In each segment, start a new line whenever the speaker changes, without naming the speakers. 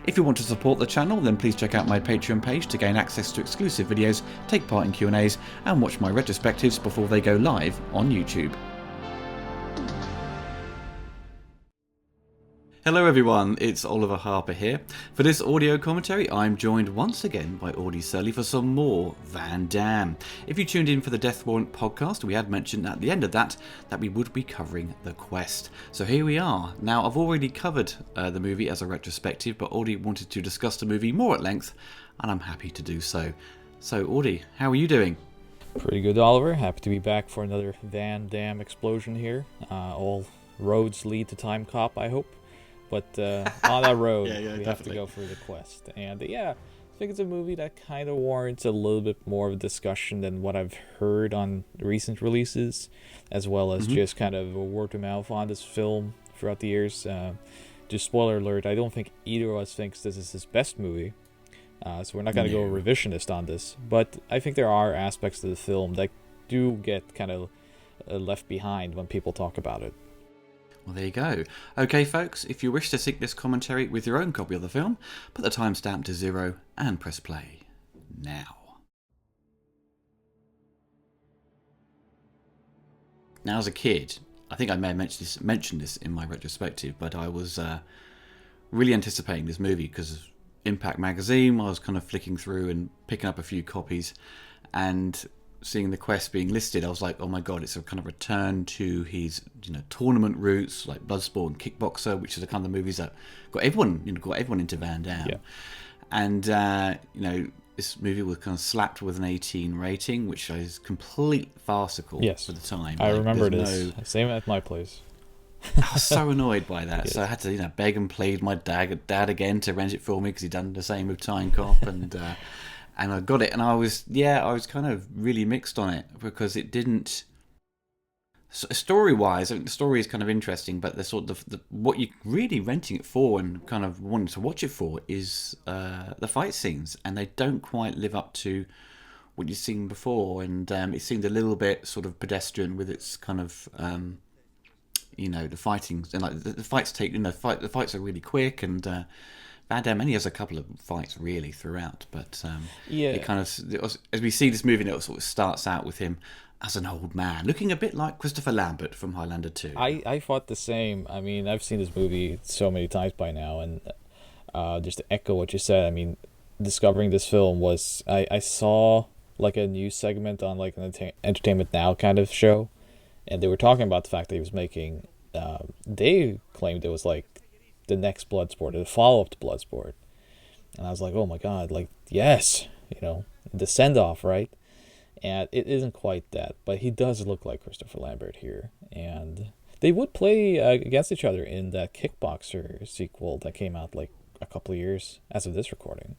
If you want to support the channel, then please check out my Patreon page to gain access to exclusive videos, take part in Q&As, and watch my retrospectives before they go live on YouTube. Hello everyone, it's Oliver Harper here. For this audio commentary, I'm joined once again by Audi Sorlie for some more Van Damme. If you tuned in for the Death Warrant podcast, we had mentioned at the end of that we would be covering The Quest. So here we are. Now, I've already covered the movie as a retrospective, but Audi wanted to discuss the movie more at length, and I'm happy to do so. So Audi, how are you doing?
Pretty good, Oliver. Happy to be back for another Van Damme explosion here. All roads lead to Time Cop, I hope. But on that road, we have to go for The Quest. And I think it's a movie that kind of warrants a little bit more of a discussion than what I've heard on recent releases, as well as just kind of a word of mouth on this film throughout the years. Just spoiler alert, I don't think either of us thinks this is his best movie. So we're not going to go revisionist on this. But I think there are aspects of the film that do get kind of left behind when people talk about it.
Well, there you go. Okay, folks, if you wish to sync this commentary with your own copy of the film, put the timestamp to 0 and press play now. Now, as a kid, I think I may have mentioned this in my retrospective, but I was really anticipating this movie because of Impact magazine. I was kind of flicking through and picking up a few copies, and seeing The Quest being listed, I was like, oh my god, it's a kind of return to his tournament roots, like Bloodsport and Kickboxer, which are the kind of movies that got everyone into Van Damme. Yeah. And this movie was kind of slapped with an 18 rating, which is complete farcical for the time.
I remember this. Same at my place.
I was so annoyed by that, so I had to beg and plead my dad again to rent it for me because he'd done the same with Time Cop, and I got it, and I was kind of really mixed on it because it didn't. Story-wise, I think the story is kind of interesting, but the sort of what you're really renting it for and kind of wanting to watch it for is the fight scenes, and they don't quite live up to what you've seen before, and it seemed a little bit sort of pedestrian with its kind of the fighting, and like the fights the fights are really quick, and Van Damme only has a couple of fights really throughout, but it kind of, as we see this movie, it sort of starts out with him as an old man, looking a bit like Christopher Lambert from Highlander 2.
I thought the same. I mean, I've seen this movie so many times by now, and just to echo what you said, I mean, discovering this film was, I saw like a news segment on like an Entertainment Now kind of show, and they were talking about the fact that he was making, they claimed it was like the next Bloodsport, the follow-up to Bloodsport. And I was like, oh my god, like, yes, the send-off, right? And it isn't quite that, but he does look like Christopher Lambert here. And they would play against each other in that Kickboxer sequel that came out like a couple of years as of this recording.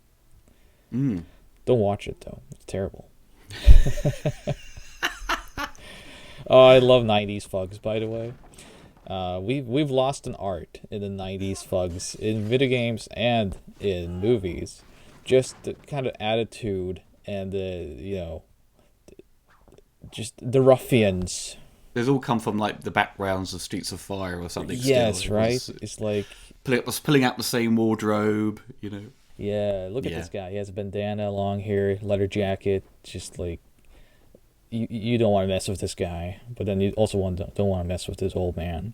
Don't watch it, though. It's terrible. Oh, I love 90s thugs, by the way. We've lost an art in the 90s thugs in video games and in movies. Just the kind of attitude and just the ruffians.
They've all come from like the backgrounds of Streets of Fire or something.
Yes, still. Right? It's like
pulling out the same wardrobe,
Yeah, look at this guy. He has a bandana, long hair, leather jacket, just like you don't want to mess with this guy, but then you also don't want to mess with this old man.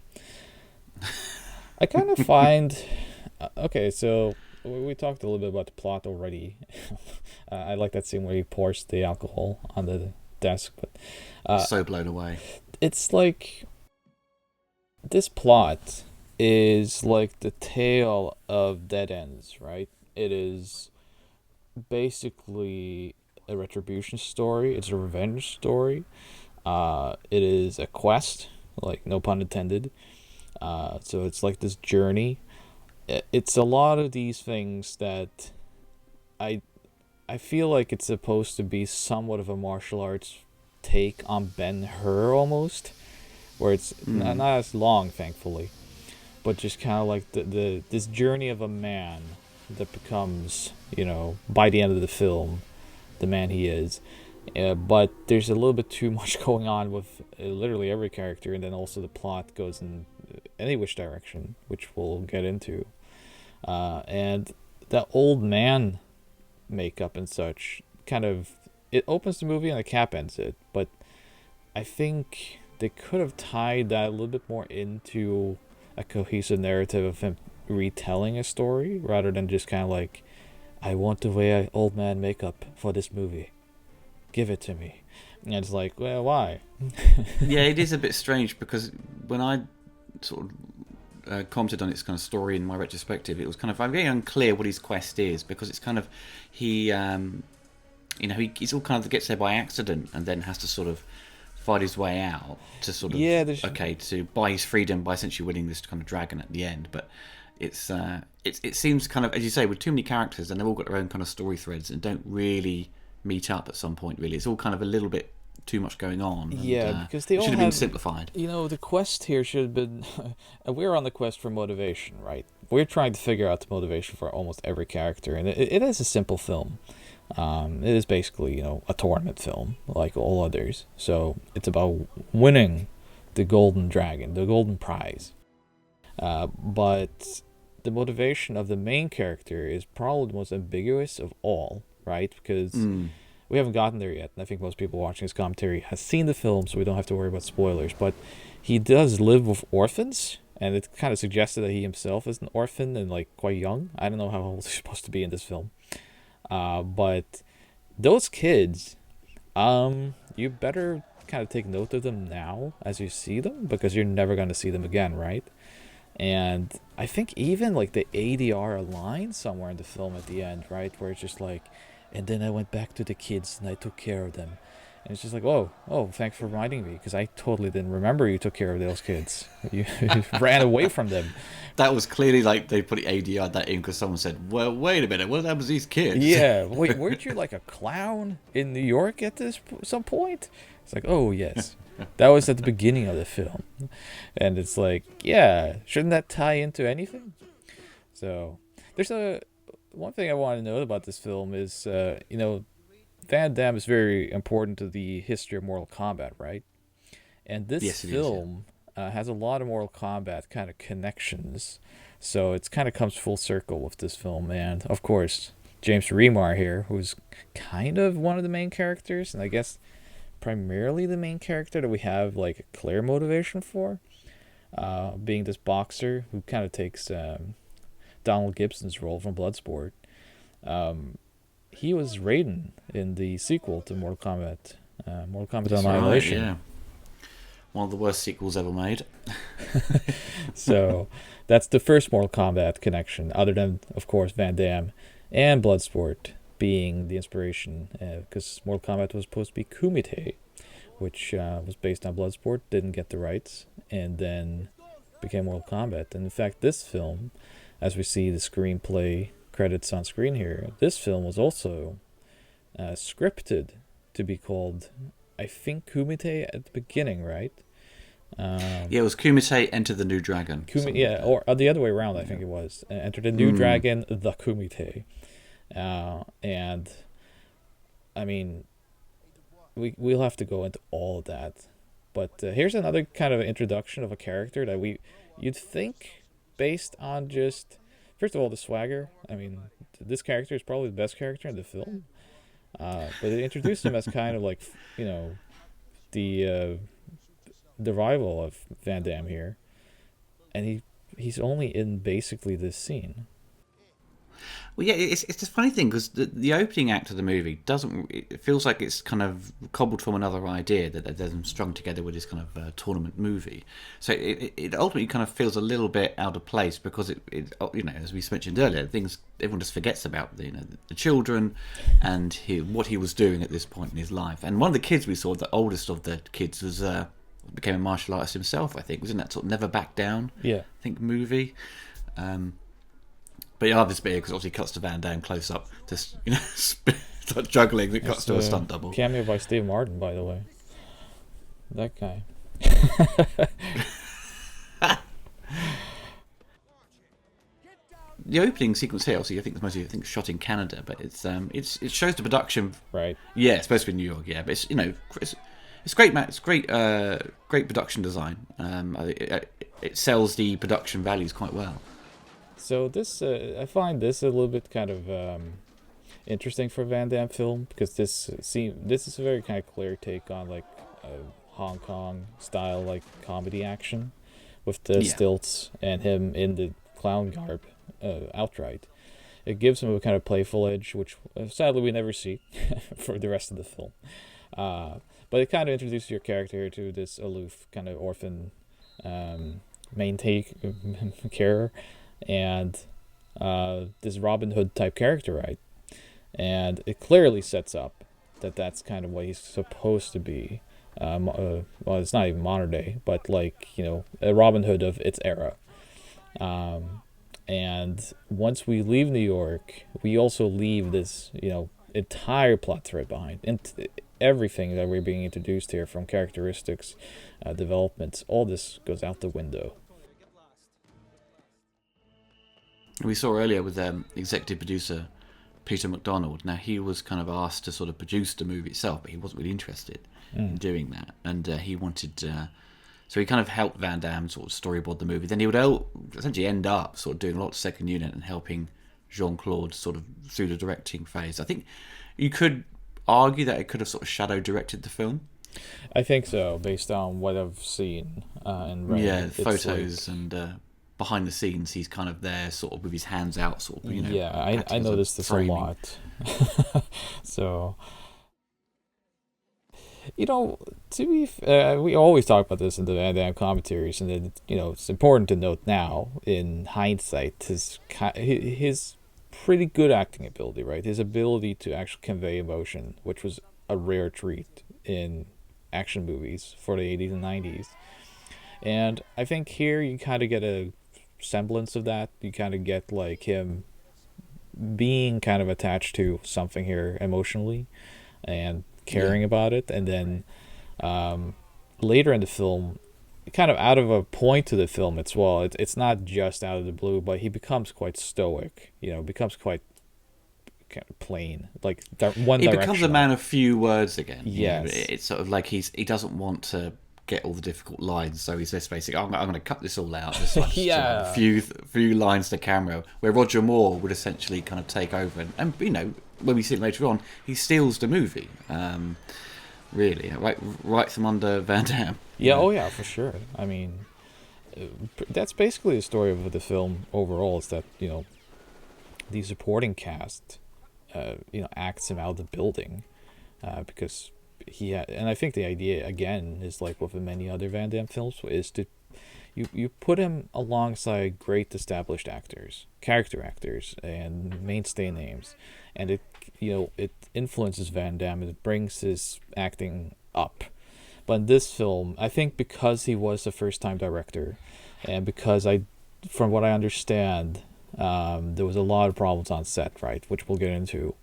I kind of find... okay, so we talked a little bit about the plot already. I like that scene where he pours the alcohol on the desk. But
so blown away.
It's like... this plot is like the tale of dead ends, right? It is basically a retribution story. It's a revenge story. It is a quest, like no pun intended. So it's like this journey. It's a lot of these things that I feel like it's supposed to be somewhat of a martial arts take on Ben-Hur almost, where it's not as long, thankfully, but just kind of like this journey of a man that becomes, by the end of the film, the man he is. But there's a little bit too much going on with literally every character, and then also the plot goes in any which direction, which we'll get into. And that old man makeup and such kind of, it opens the movie and the cap ends it, but I think they could have tied that a little bit more into a cohesive narrative of him retelling a story rather than just kind of like, I want to wear old man makeup for this movie. Give it to me. And it's like, well, why?
Yeah, it is a bit strange because when I sort of commented on its kind of story in my retrospective, it was kind of very unclear what his quest is, because it's kind of he's all kind of gets there by accident and then has to sort of fight his way out to sort of to buy his freedom by essentially winning this kind of dragon at the end. But it seems kind of, as you say, with too many characters and they've all got their own kind of story threads and don't really meet up at some point. Really, it's all kind of a little bit too much going on. And,
because they all
should have been simplified.
The quest here should have been. We're on the quest for motivation, right? We're trying to figure out the motivation for almost every character, and it is a simple film. It is basically, a tournament film like all others. So it's about winning the golden dragon, the golden prize. But the motivation of the main character is probably the most ambiguous of all, right? Because we haven't gotten there yet. And I think most people watching this commentary has seen the film, so we don't have to worry about spoilers. But he does live with orphans, and it's kind of suggested that he himself is an orphan and like quite young. I don't know how old he's supposed to be in this film. But those kids, you better kind of take note of them now as you see them, because you're never going to see them again, right? And I think even like the ADR line somewhere in the film at the end, right, where it's just like, and then I went back to the kids and I took care of them. And it's just like, oh, thanks for reminding me, because I totally didn't remember you took care of those kids. You ran away from them.
That was clearly like they put ADR that in because someone said, well, wait a minute, what happens to these kids?
Yeah, wait, weren't you like a clown in New York at some point? It's like, oh, yes. That was at the beginning of the film. And it's like, yeah, shouldn't that tie into anything? So there's one thing I want to note about this film is, Van Damme is very important to the history of Mortal Kombat, right? And this film has a lot of Mortal Kombat kind of connections. So it kind of comes full circle with this film. And, of course, James Remar here, who's kind of one of the main characters, and I guess primarily the main character that we have like a clear motivation for, being this boxer who kind of takes Donald Gibson's role from Bloodsport. He was Raiden in the sequel to Mortal Kombat, Mortal Kombat Annihilation.
Right, yeah. One of the worst sequels ever made.
So that's the first Mortal Kombat connection, other than, of course, Van Damme and Bloodsport being the inspiration, because Mortal Kombat was supposed to be Kumite, which was based on Bloodsport, didn't get the rights, and then became Mortal Kombat. And in fact, this film, as we see the screenplay credits on screen here, this film was also scripted to be called, I think, Kumite at the beginning, right?
Yeah, it was Kumite Enter the New Dragon.
Or the other way around, I think it was. Enter the New Dragon, the Kumite. And, I mean, we'll have to go into all of that. But here's another kind of introduction of a character that you'd think, based on just, first of all, the swagger. I mean, this character is probably the best character in the film. But it introduced him as kind of like, the rival of Van Damme here. And he's only in basically this scene.
Well, yeah, it's this funny thing because the opening act of the movie it feels like it's kind of cobbled from another idea that they're strung together with this kind of tournament movie. So it ultimately kind of feels a little bit out of place because it as we mentioned earlier, everyone just forgets about the children and what he was doing at this point in his life. And one of the kids we saw, the oldest of the kids, became a martial artist himself. I think was in that sort of Never Back Down.
Yeah,
I think movie. But I love this bit because obviously it cuts to Van Damme close up, just start juggling. It cuts to a stunt double.
Cameo by Steve Martin, by the way. That guy.
The opening sequence here, obviously, I think it's mostly shot in Canada, but it shows the production.
Right.
Yeah, it's supposed to be New York. Yeah, but it's great, Matt. It's great, great production design. It sells the production values quite well.
So this, I find this a little bit kind of interesting for a Van Damme film because this is a very kind of clear take on like Hong Kong style like comedy action with the
Yeah.
stilts and him in the clown garb outright. It gives him a kind of playful edge, which sadly we never see for the rest of the film. Uh, but it kind of introduces your character to this aloof kind of orphan um, main take carer and this Robin Hood type character, right? And it clearly sets up that that's kind of what he's supposed to be. Well, it's not even modern day, but like a Robin Hood of its era. Um, and once we leave New York, we also leave this entire plot thread behind, and everything that we're being introduced here, from characteristics, developments, all this goes out the window.
We saw earlier with executive producer Peter McDonald. Now, he was kind of asked to sort of produce the movie itself, but he wasn't really interested in
Mm.
doing that. And he wanted, so he kind of helped Van Damme sort of storyboard the movie. Then he would essentially end up sort of doing a lot of second unit and helping Jean Claude sort of through the directing phase. I think you could argue that it could have sort of shadow directed the film.
I think so, based on what I've seen and
Yeah,
read. It's
photos
like,
and behind the scenes, he's kind of there, sort of with his hands out, sort of,
yeah, I
acting as a
noticed this a
framing.
lot. So, you know, we always talk about this in the Van Damme commentaries, and then, it's important to note now, in hindsight, his pretty good acting ability, right? His ability to actually convey emotion, which was a rare treat in action movies for the 80s and 90s. And I think here you kind of get a semblance of that. You kind of get like him being kind of attached to something here emotionally and
Yeah.
caring about it. And then later in the film, kind of out of a point to the film as well, it's not just out of the blue, but he becomes quite stoic, becomes quite kind of plain, like one
He becomes a
directional.
man of few words again.
Yes.
It's sort of like he doesn't want to get all the difficult lines, so he's just basically, I'm going to cut this all out. So I just sort of have a
Yeah.
few lines to camera. Where Roger Moore would essentially kind of take over, and when we see him later on, he steals the movie. Really, right from under Van Damme.
Yeah, oh yeah, for sure. I mean, that's basically the story of the film overall, is that, the supporting cast, acts him out of the building, because and I think the idea again is like with many other Van Damme films is to you put him alongside great established actors, character actors, and mainstay names, and it influences Van Damme. It brings his acting up. But in this film, I think because he was a first time director, and because from what I understand, there was a lot of problems on set, right, which we'll get into.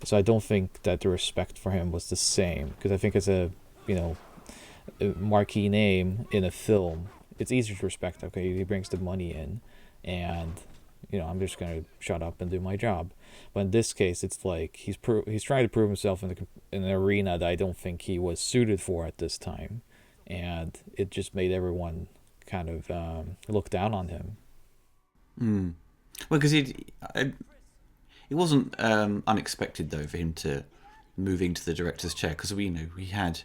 So I don't think that the respect for him was the same, because I think as you know a marquee name in a film, it's easier to respect. Okay, he brings the money in, and I'm just gonna shut up and do my job. But in this case, it's like he's trying to prove himself in an arena that I don't think he was suited for at this time, and it just made everyone kind of look down on him.
Mm. Well, because it wasn't unexpected though for him to move into the director's chair, because he had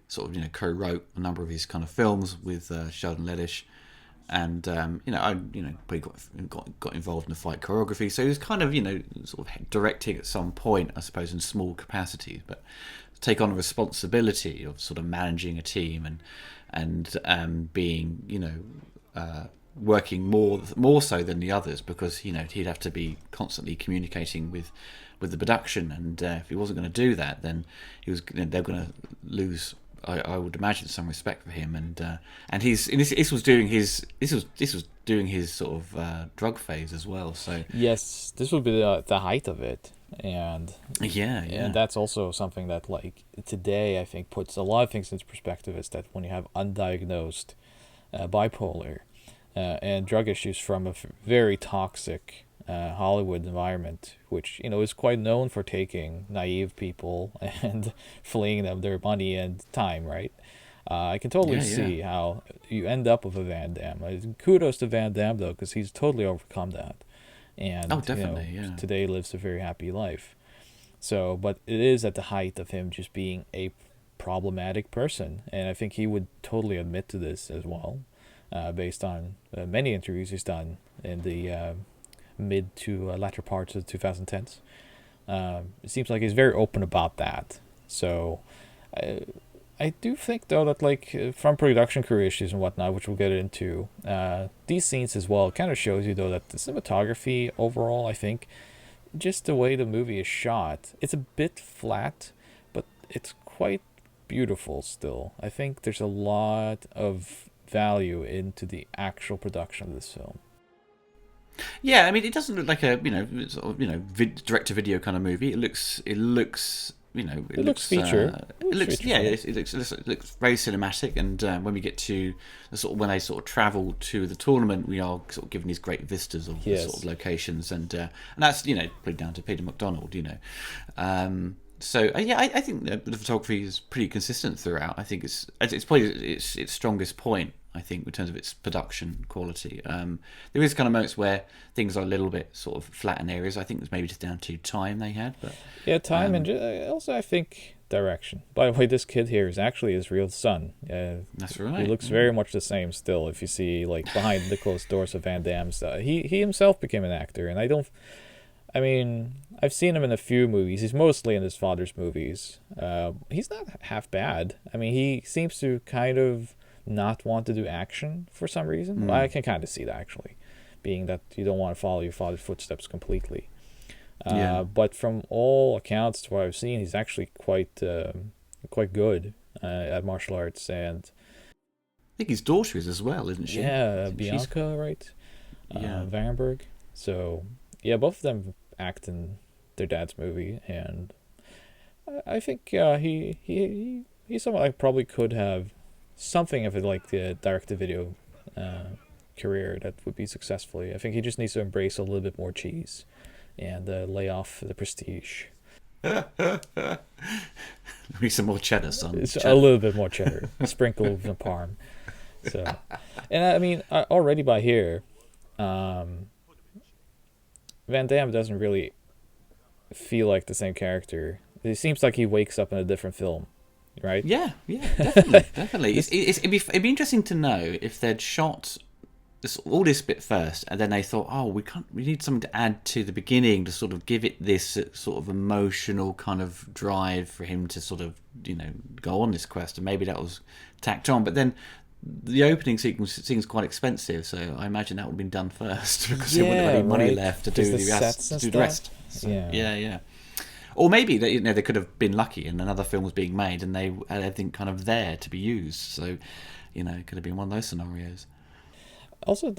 sort of co-wrote a number of his kind of films with Sheldon Leddish, and he got involved in the fight choreography, so he was kind of sort of directing at some point, I suppose, in small capacities, but take on a responsibility of sort of managing a team and being working more so than the others, because he'd have to be constantly communicating with the production, and if he wasn't going to do that, then they're going to lose. I would imagine some respect for him, and this was doing his sort of drug phase as well. So
Yes, this would be the height of it, and
yeah,
and
yeah,
that's also something that like today I think puts a lot of things into perspective. Is that when you have undiagnosed bipolar and drug issues from a very toxic Hollywood environment, which is quite known for taking naive people and fleeing them their money and time, right? I can totally
yeah, yeah.
see how you end up with a Van Damme. Kudos to Van Damme though, because he's totally overcome that.
Oh,
and
definitely, yeah.
today lives a very happy life. So, but it is at the height of him just being a problematic person, and I think he would totally admit to this as well, based on many interviews he's done in the mid to latter parts of the 2010s. It seems like he's very open about that. So, I, I do think though that like from production crew issues and whatnot, which we'll get into, these scenes as well kind of shows you though that the cinematography overall, I think, just the way the movie is shot, it's a bit flat, but it's quite beautiful still. I think there's a lot of value into the actual production of this film.
Yeah, I mean, it doesn't look like a sort of direct to video kind of movie. It looks
It looks feature. It
it
looks
looks
feature
yeah,
film.
it looks very cinematic. And when we get to when they sort of travel to the tournament, we are sort of given these great vistas of the sort of
Yes.
locations, and that's put down to Peter McDonald. So yeah, I think the photography is pretty consistent throughout. I think it's probably its strongest point. I think in terms of its production quality, there is kind of moments where things are a little bit sort of flat in areas. I think it's maybe just down to time they had, but
Yeah, time and
um,
also I think direction. By the way, this kid here is actually his real son.
that's
He
right.
looks very much the same still. If you see like behind the closed doors of Van Damme's, he himself became an actor, and I don't. I mean, I've seen him in a few movies. He's mostly in his father's movies. He's not half bad. I mean, he seems to kind of not want to do action for some reason. Well, I
Mm,
can kind of see that actually, being that you don't want to follow your father's footsteps completely.
yeah,
But from all accounts, to what I've seen, he's actually quite good at martial arts. And
I think his daughter is as well, isn't she?
yeah,
I think she's
Bianca, right?
yeah.
Vandenberg. So yeah, both of them act in their dad's movie, and I think he's someone I probably could have something of it like the direct to video career that would be successfully. I think he just needs to embrace a little bit more cheese and lay off the prestige.
Need some more cheddar, son.
It's a
Cheddar.
little bit more cheddar, sprinkle with some parm. So, and I mean, already by here, um, Van Damme doesn't really feel like the same character. It seems like he wakes up in a different film, right?
Yeah, yeah, definitely, definitely.
This,
It'd be interesting to know if they'd shot all this bit first, and then they thought, oh, we need something to add to the beginning to sort of give it this sort of emotional kind of drive for him to sort of go on this quest, and maybe that was tacked on. But then the opening sequence seems quite expensive, so I imagine that would have been done first because there wouldn't have
yeah,
any money
right.
left to
Because
do
the
the
sets
to
and
do the
stuff.
rest. So
Yeah.
yeah, yeah. Or maybe they could have been lucky and another film was being made and they had everything kind of there to be used. So it could have been one of those scenarios.
Also,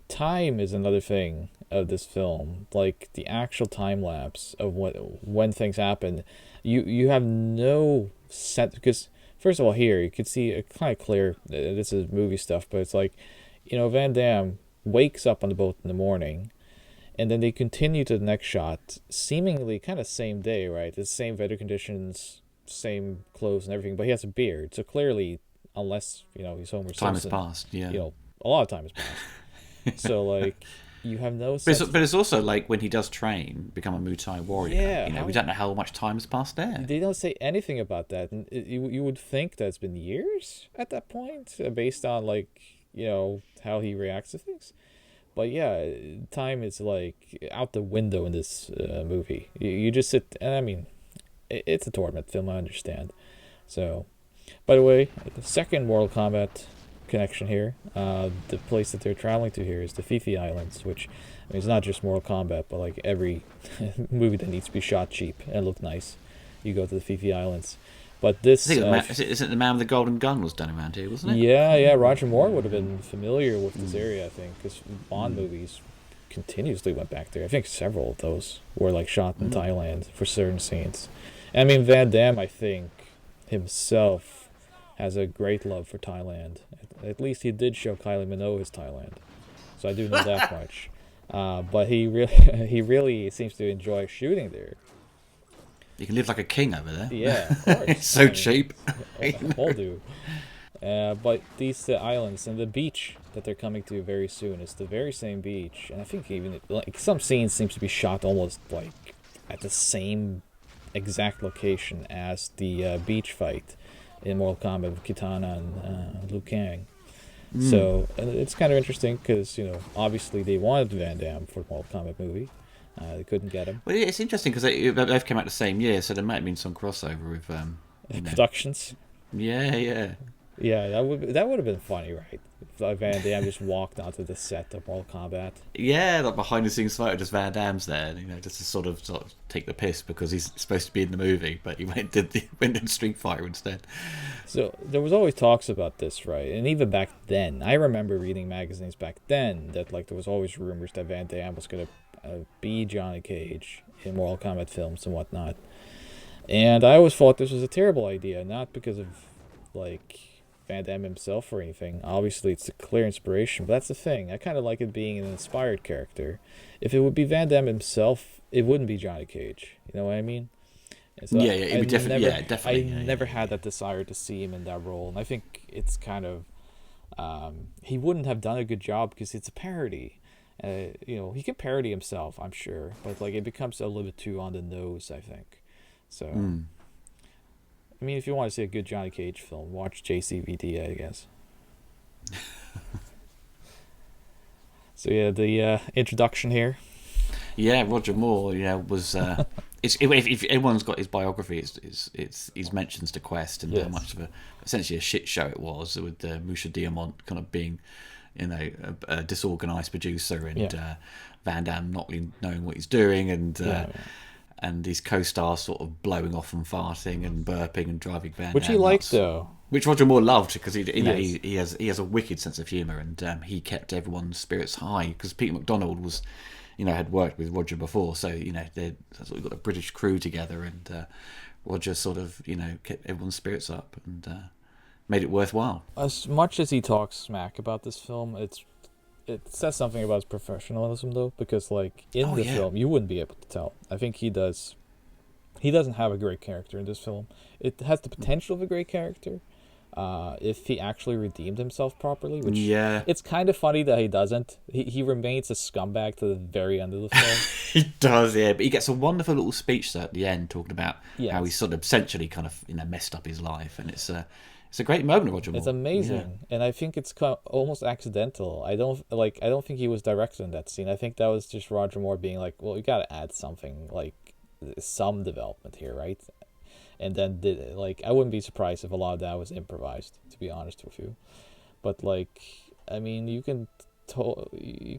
time is another thing of this film. Like the actual time lapse of when things happen, you have no set because first of all here you can see it kind of clear. This is movie stuff, but it's like, Van Damme wakes up on the boat in the morning, and then they continue to the next shot, seemingly kind of same day, right? The same weather conditions, same clothes and everything, but he has a beard, so clearly, unless he's Homer
Time has
Simpson,
passed, yeah.
a lot of time has passed. So like you have no
But
sense.
it's also like when he does train, become a Muay Thai warrior.
Yeah,
We don't know how much time has passed there.
they don't say anything about that, and you would think that it's been years at that point, based on like how he reacts to things. But yeah, time is like out the window in this movie. You just sit, and I mean, it's a tournament film. I understand. So, by the way, the second Mortal Kombat connection here. The place that they're traveling to here is the Fifi Islands, which I mean, it's not just Mortal Kombat, but like every movie that needs to be shot cheap and look nice, you go to the Fifi Islands. But
I
this,
think is it the man with the golden gun was done around here, wasn't it?
yeah, Roger Moore would have been familiar with this area, I think, because Bond movies continuously went back there. I think several of those were like shot in Thailand for certain scenes. I mean, Van Damme, I think himself has a great love for Thailand. At least he did show Kylie Minogue his Thailand, so I do know that much. But he really, he really seems to enjoy shooting there.
You can live like a king over there.
Yeah, of course.
It's so cheap.
All do. But these islands and the beach that they're coming to very soon. It's the very same beach, and I think even like some scenes seems to be shot almost like at the same exact location as the beach fight in Mortal Kombat with Kitana and Liu Kang. So it's kind of interesting because obviously they wanted Van Damme for the Mortal Kombat movie. They couldn't get him.
Well, it's interesting because they both came out the same year, so there might have been some crossover with,
Productions.
Yeah, yeah.
Yeah, that would have been funny, right? If Van Damme just walked onto the set of Mortal Kombat.
Yeah, like behind the scenes photo, just Van Damme's there, just to sort of take the piss because he's supposed to be in the movie, but he went and Street Fighter instead.
So there was always talks about this, right? And even back then, I remember reading magazines back then that like there was always rumors that Van Damme was gonna be Johnny Cage in Mortal Kombat films and whatnot. And I always thought this was a terrible idea, not because of like Van Damme himself or anything. Obviously, it's a clear inspiration, but that's the thing. I kind of like it being an inspired character. If it would be Van Damme himself, it wouldn't be Johnny Cage. You know what I mean? And so
Yeah, yeah, it'd be definitely,
never,
yeah, definitely.
I never had that desire to see him in that role, and I think it's kind of he wouldn't have done a good job because it's a parody. He can parody himself, I'm sure, but like it becomes a little bit too on the nose, I think. So, I mean, if you want to see a good Johnny Cage film, watch JCVD, I guess. So yeah, the introduction here.
Yeah, Roger Moore, was. If everyone's got his biography, he's mentions the Quest and how much of essentially a shit show it was with Musha Diamant kind of being, a disorganized producer and Van Damme not really knowing what he's doing and his co-stars sort of blowing off and farting and burping and driving Van Damme
Which he liked
nuts.
though.
Which Roger Moore loved because he has a wicked sense of humour and he kept everyone's spirits high because Peter McDonald was, had worked with Roger before, so they sort of got a British crew together and Roger sort of kept everyone's spirits up and made it worthwhile.
As much as he talks smack about this film, it says something about his professionalism though, because like in the film you wouldn't be able to tell. I think he doesn't have a great character in this film. It has the potential of a great character if he actually redeemed himself properly, which it's kind of funny that he doesn't. He remains a scumbag to the very end of the film.
He does, yeah, but he gets a wonderful little speech at the end talking about how he sort of essentially kind of messed up his life, and it's a great moment, Roger Moore.
It's amazing, and I think it's almost accidental. I don't think he was directed in that scene. I think that was just Roger Moore being like, "Well, you got to add something, like some development here, right?" And then I wouldn't be surprised if a lot of that was improvised, to be honest with you. But I mean, you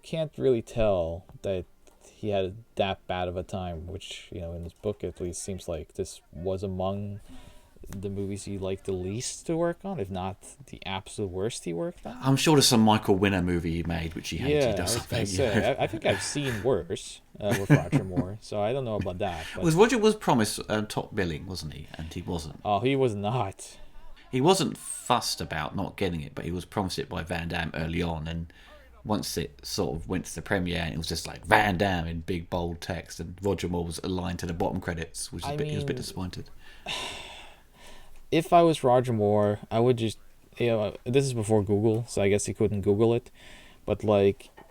can't really tell that he had that bad of a time, which in his book at least seems like this was among the movies he liked the least to work on, if not the absolute worst he worked on.
I'm sure there's some Michael Winner movie he made which he hated or something.
I think I've seen worse with Roger Moore, so I don't know about that. But
Roger was promised top billing, wasn't he? And he wasn't.
Oh, he was not.
He wasn't fussed about not getting it, but he was promised it by Van Damme early on, and once it sort of went to the premiere, and it was just like Van Damme in big bold text, and Roger Moore was aligned to the bottom credits, which he was a bit disappointed.
If I was Roger Moore, I would just, this is before Google, so I guess he couldn't Google it, but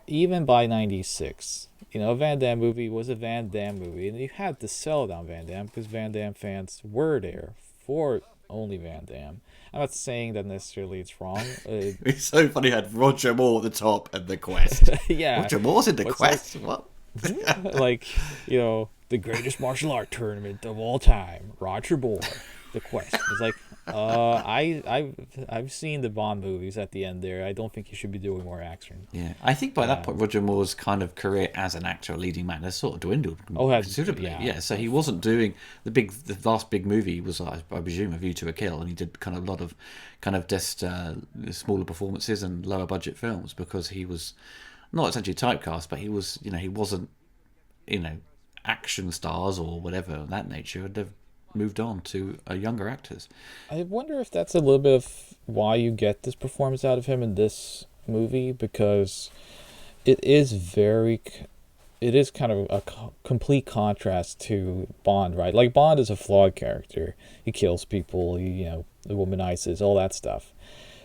even by 96, a Van Damme movie was a Van Damme movie, and you had to sell it on Van Damme because Van Damme fans were there for only Van Damme. I'm not saying that necessarily it's wrong.
It's so funny, you had Roger Moore at the top and the Quest.
Yeah.
Roger Moore's in the Quest? What?
The greatest martial art tournament of all time, Roger Moore. The Quest. It's like, I've seen the Bond movies at the end there. I don't think he should be doing more action.
Yeah, I think by that point, Roger Moore's kind of career as an actor, a leading man, has sort of dwindled considerably. Yeah, so he wasn't doing the last big movie was, I presume, A View to a Kill, and he did kind of a lot of just smaller performances and lower budget films because he was not essentially typecast, but he was, he wasn't, action stars or whatever of that nature. They've moved on to younger actors. I
wonder if that's a little bit of why you get this performance out of him in this movie, because it is kind of a complete contrast to Bond, right? Like, Bond is a flawed character. He kills people, he womanizes, all that stuff.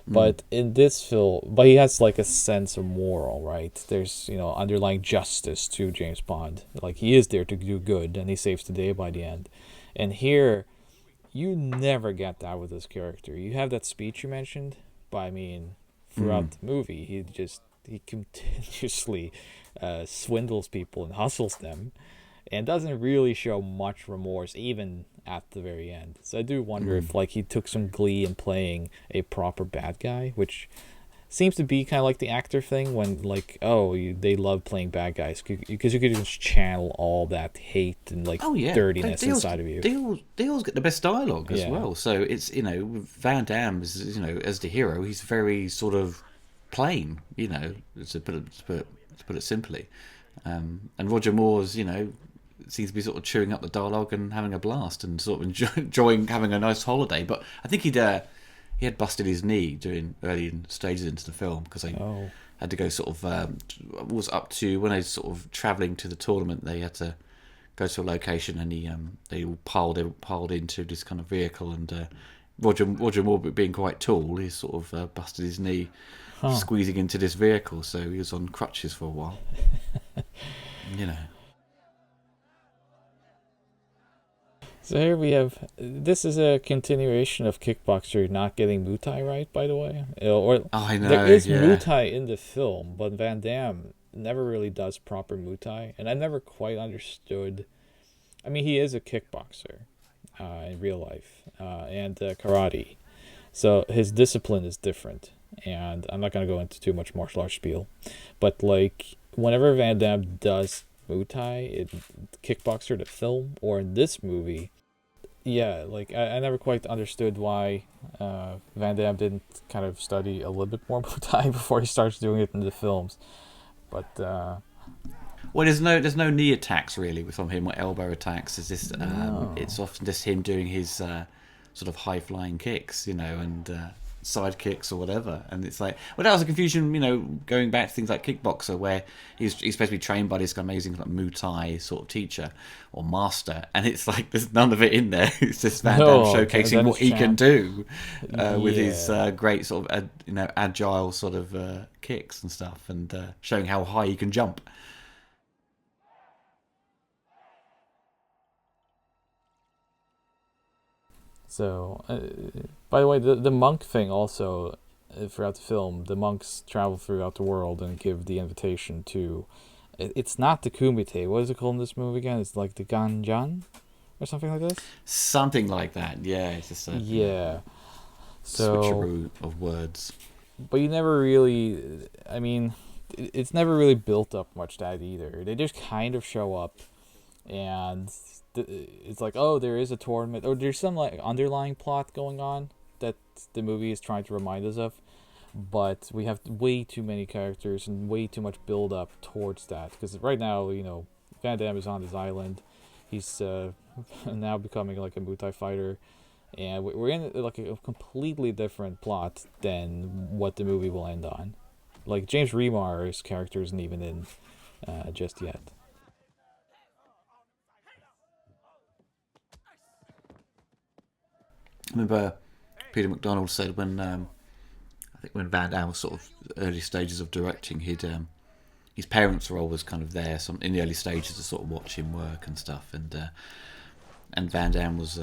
Mm,
But in this film, but he has like a sense of moral, right? There's, underlying justice to James Bond. Like he is there to do good, and he saves the day by the end. And here, you never get that with this character. You have that speech you mentioned, but I mean,
mm.
throughout the movie, he continuously swindles people and hustles them, and doesn't really show much remorse even at the very end. So I do wonder
Mm.
if like he took some glee in playing a proper bad guy, which seems to be kind of like the actor thing when like they love playing bad guys because you could just channel all that hate and like
Oh yeah,
dirtiness inside of you.
Deals get the best dialogue as
Yeah.
well. So it's Van Damme is as the hero, he's very sort of plain, to put it simply. And Roger Moore's seems to be sort of chewing up the dialogue and having a blast and sort of enjoying having a nice holiday. But I think he had busted his knee during early stages into the film because they
Oh.
had to go sort of was up to when they sort of travelling to the tournament. They had to go to a location and they all piled into this kind of vehicle and Roger Moore being quite tall, he sort of busted his knee
Huh.
squeezing into this vehicle, so he was on crutches for a while. You know.
So here we have. This is a continuation of Kickboxer not getting Muay Thai right, by the way. Or
Oh, I
there
know.
is Muay
Yeah.
Thai in the film, but Van Damme never really does proper Muay Thai, and I never quite understood. I mean, he is a kickboxer in real life and karate, so his discipline is different. And I'm not gonna go into too much martial arts spiel, but like whenever Van Damme does Muay Thai in Kickboxer, the film, or in this movie, yeah, like I never quite understood why Van Damme didn't kind of study a little bit more Muay Thai before he starts doing it in the films. But
Well, there's no knee attacks really from him or elbow attacks.
no,
It's often just him doing his sort of high flying kicks, and side kicks or whatever. And it's like, well, that was a confusion, going back to things like Kickboxer, where he's supposed to be trained by this amazing like Muay Thai sort of teacher or master, and it's like there's none of it in there. It's just Van Damme
no,
showcasing
Dennis
what he can
Chan.
do with his
Yeah.
great sort of agile sort of kicks and stuff, and showing how high he can jump.
So, by the way, the monk thing also throughout the film, the monks travel throughout the world and give the invitation to. It's not the Kumite. What is it called in this movie again? It's like the Ganjan or something like this.
Something like that. Yeah, it's just a
Yeah. So,
switcheroo of words.
but you never really. I mean, it's never really built up much that either. They just kind of show up and it's like, oh, there is a tournament, or there's some like underlying plot going on that the movie is trying to remind us of, but we have way too many characters and way too much build up towards that because right now, Van Damme is on this island. He's now becoming like a Muay Thai fighter, and we're in like a completely different plot than what the movie will end on. Like James Remar's character isn't even in just yet.
I remember Peter McDonald said when I think when Van Damme was sort of early stages of directing, his parents were always kind of there, some in the early stages to sort of watch him work and stuff, and Van Damme was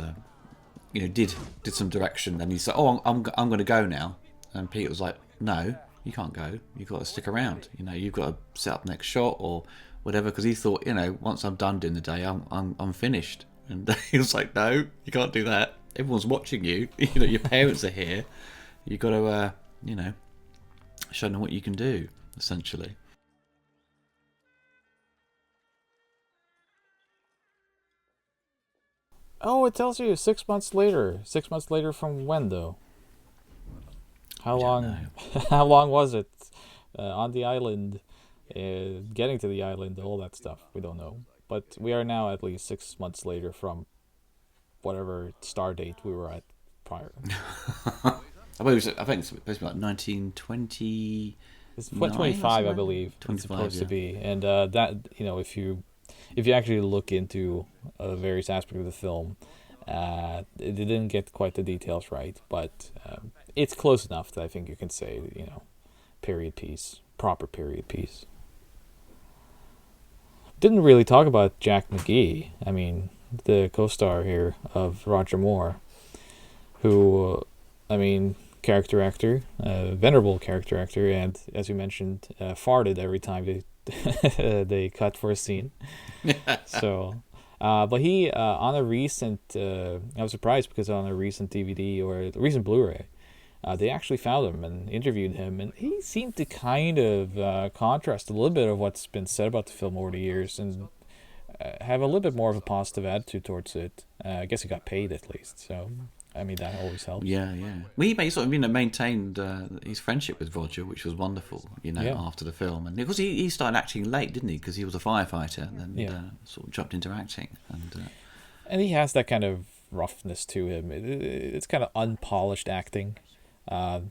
did some direction, and he said, "Oh, I'm going to go now," and Peter was like, "No, you can't go. You've got to stick around. You've got to set up the next shot or whatever," because he thought, once I'm done doing the day, I'm finished. And he was like, "No, you can't do that. Everyone's watching you. Your parents are here. You got to, show them what you can do, essentially."
Oh, it tells you 6 months later. 6 months later from when though? How
We don't
long?
know.
How long was it on the island? Getting to the island, all that stuff. We don't know, but we are now at least 6 months later from whatever star date we were at prior.
I think it's supposed to be like 1929.
It's
Or
25, I
something.
believe. It's
25,
supposed to
yeah.
be, and that if you actually look into various aspects of the film, it didn't get quite the details right, but it's close enough that I think you can say, period piece, proper period piece. Didn't really talk about Jack McGee. I mean, the co-star here of Roger Moore, who, I mean, character actor, venerable character actor, and as you mentioned, farted every time they they cut for a scene. So, but he on a recent, I was surprised because on a recent DVD or a recent Blu-ray, they actually found him and interviewed him, and he seemed to kind of contrast a little bit of what's been said about the film over the years, and have a little bit more of a positive attitude towards it. I guess he got paid at least, so I mean that always helps.
Yeah, yeah. Well, he sort of maintained his friendship with Roger, which was wonderful.
Yeah,
After the film, and because he started acting late, didn't he? Because he was a firefighter, and then
yeah,
sort of jumped into acting.
and he has that kind of roughness to him. It's kind of unpolished acting. Uh,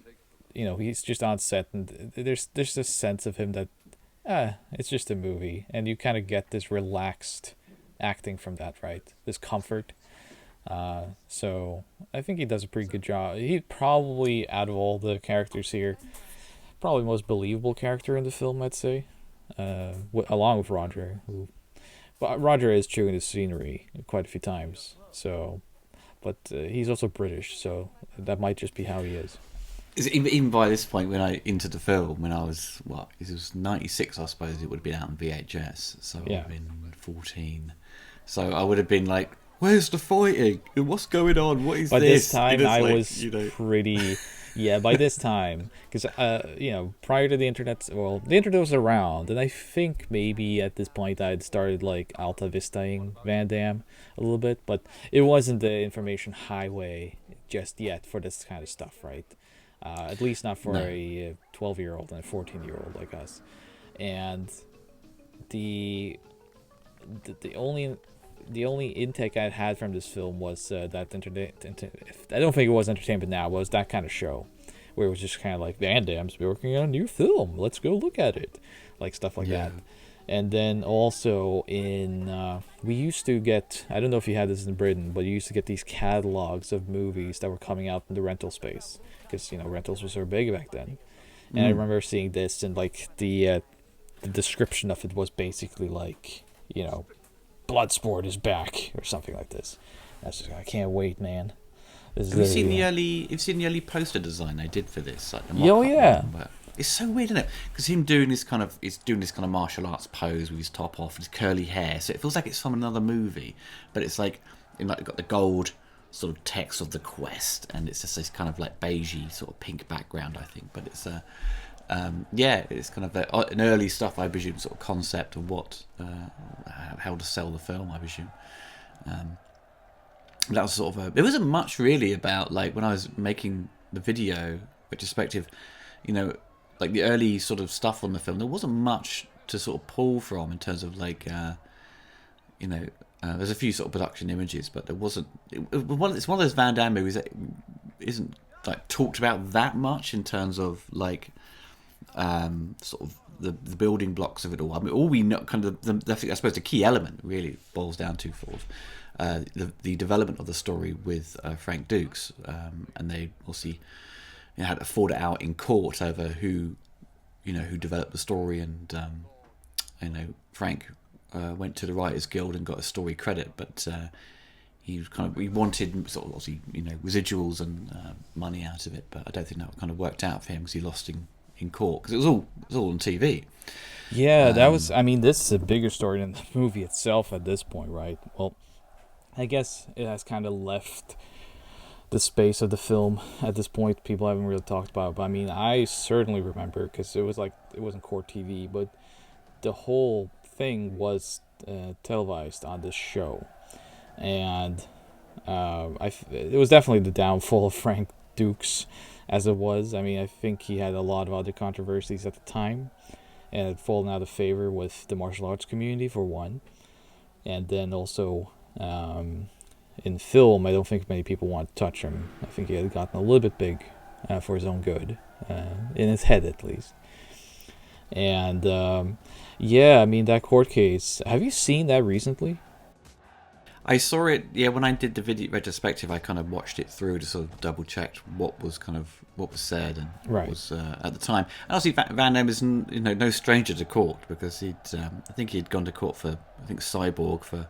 he's just on set, and there's this sense of him that it's just a movie, and you kind of get this relaxed acting from that, right? This comfort. So I think he does a pretty good job. He probably, out of all the characters here, probably the most believable character in the film, I'd say, along with Roger. But Roger is chewing the scenery quite a few times. So, but he's also British, so that might just be how he is.
Even by this point, when I into the film, when I was it was '96, I suppose it would have been out on VHS. So I would
Yeah.
have been 14. So I would have been like, "Where's the fighting? What's going on? What is
By
this?"
this time, I
like,
was pretty. Yeah, by this time, because prior to the internet, well, the internet was around, and I think maybe at this point I'd started like Alta Vistaing Van Damme a little bit, but it wasn't the information highway just yet for this kind of stuff, right? At least not for
No.
a 12-year-old and a 14-year-old like us. And the the only intake I'd had from this film was that I don't think it was entertainment now, was that kind of show where it was just kind of like Van Damme's working on a new film, let's go look at it, like stuff like
Yeah.
that. And then also we used to get, I don't know if you had this in Britain, but you used to get these catalogs of movies that were coming out in the rental space, because rentals were so big back then. And I remember seeing this, and like the description of it was basically like, Bloodsport is back or something like this. I can't wait, man. This is
Have you seen
literally-
the early? You've seen the early poster design they did for this, like the
Oh,
mock-up
yeah.
one, but it's so weird, isn't it? Because he's doing this kind of martial arts pose with his top off, his curly hair. So it feels like it's from another movie, but it's like got the gold sort of text of the quest, and it's just this kind of like beigey sort of pink background, I think. But it's it's kind of an early stuff, I presume, sort of concept of what how to sell the film, I presume. That was sort of there wasn't much really about, like, when I was making the video retrospective, like the early sort of stuff on the film. There wasn't much to sort of pull from in terms of like there's a few sort of production images, but there wasn't. It's one of those Van Damme movies that isn't like talked about that much in terms of like sort of the building blocks of it all. I mean, all we know, kind of I suppose the key element really boils down to the development of the story with Frank Dukes, and they obviously had to fought it out in court over who developed the story, and Frank went to the Writers Guild and got a story credit, but he wanted sort of obviously residuals and money out of it, but I don't think that kind of worked out for him because he lost in court, because it was all on TV.
Yeah, that was. I mean, this is a bigger story than the movie itself at this point, right? Well, I guess it has kind of left the space of the film at this point. People haven't really talked about it, but I mean, I certainly remember, because it wasn't court TV, but the whole thing was televised on this show, and it was definitely the downfall of Frank Dukes, as it was. I mean, I think he had a lot of other controversies at the time, and had fallen out of favor with the martial arts community, for one, and then also in film, I don't think many people want to touch him. I think he had gotten a little bit big for his own good, in his head at least. And I mean, that court case, have you seen that recently?
I saw it. Yeah, when I did the video retrospective, I kind of watched it through to sort of double check what was said and what
Right.
was at the time. And obviously, Van Damme is no stranger to court because I think he'd gone to court for I think Cyborg for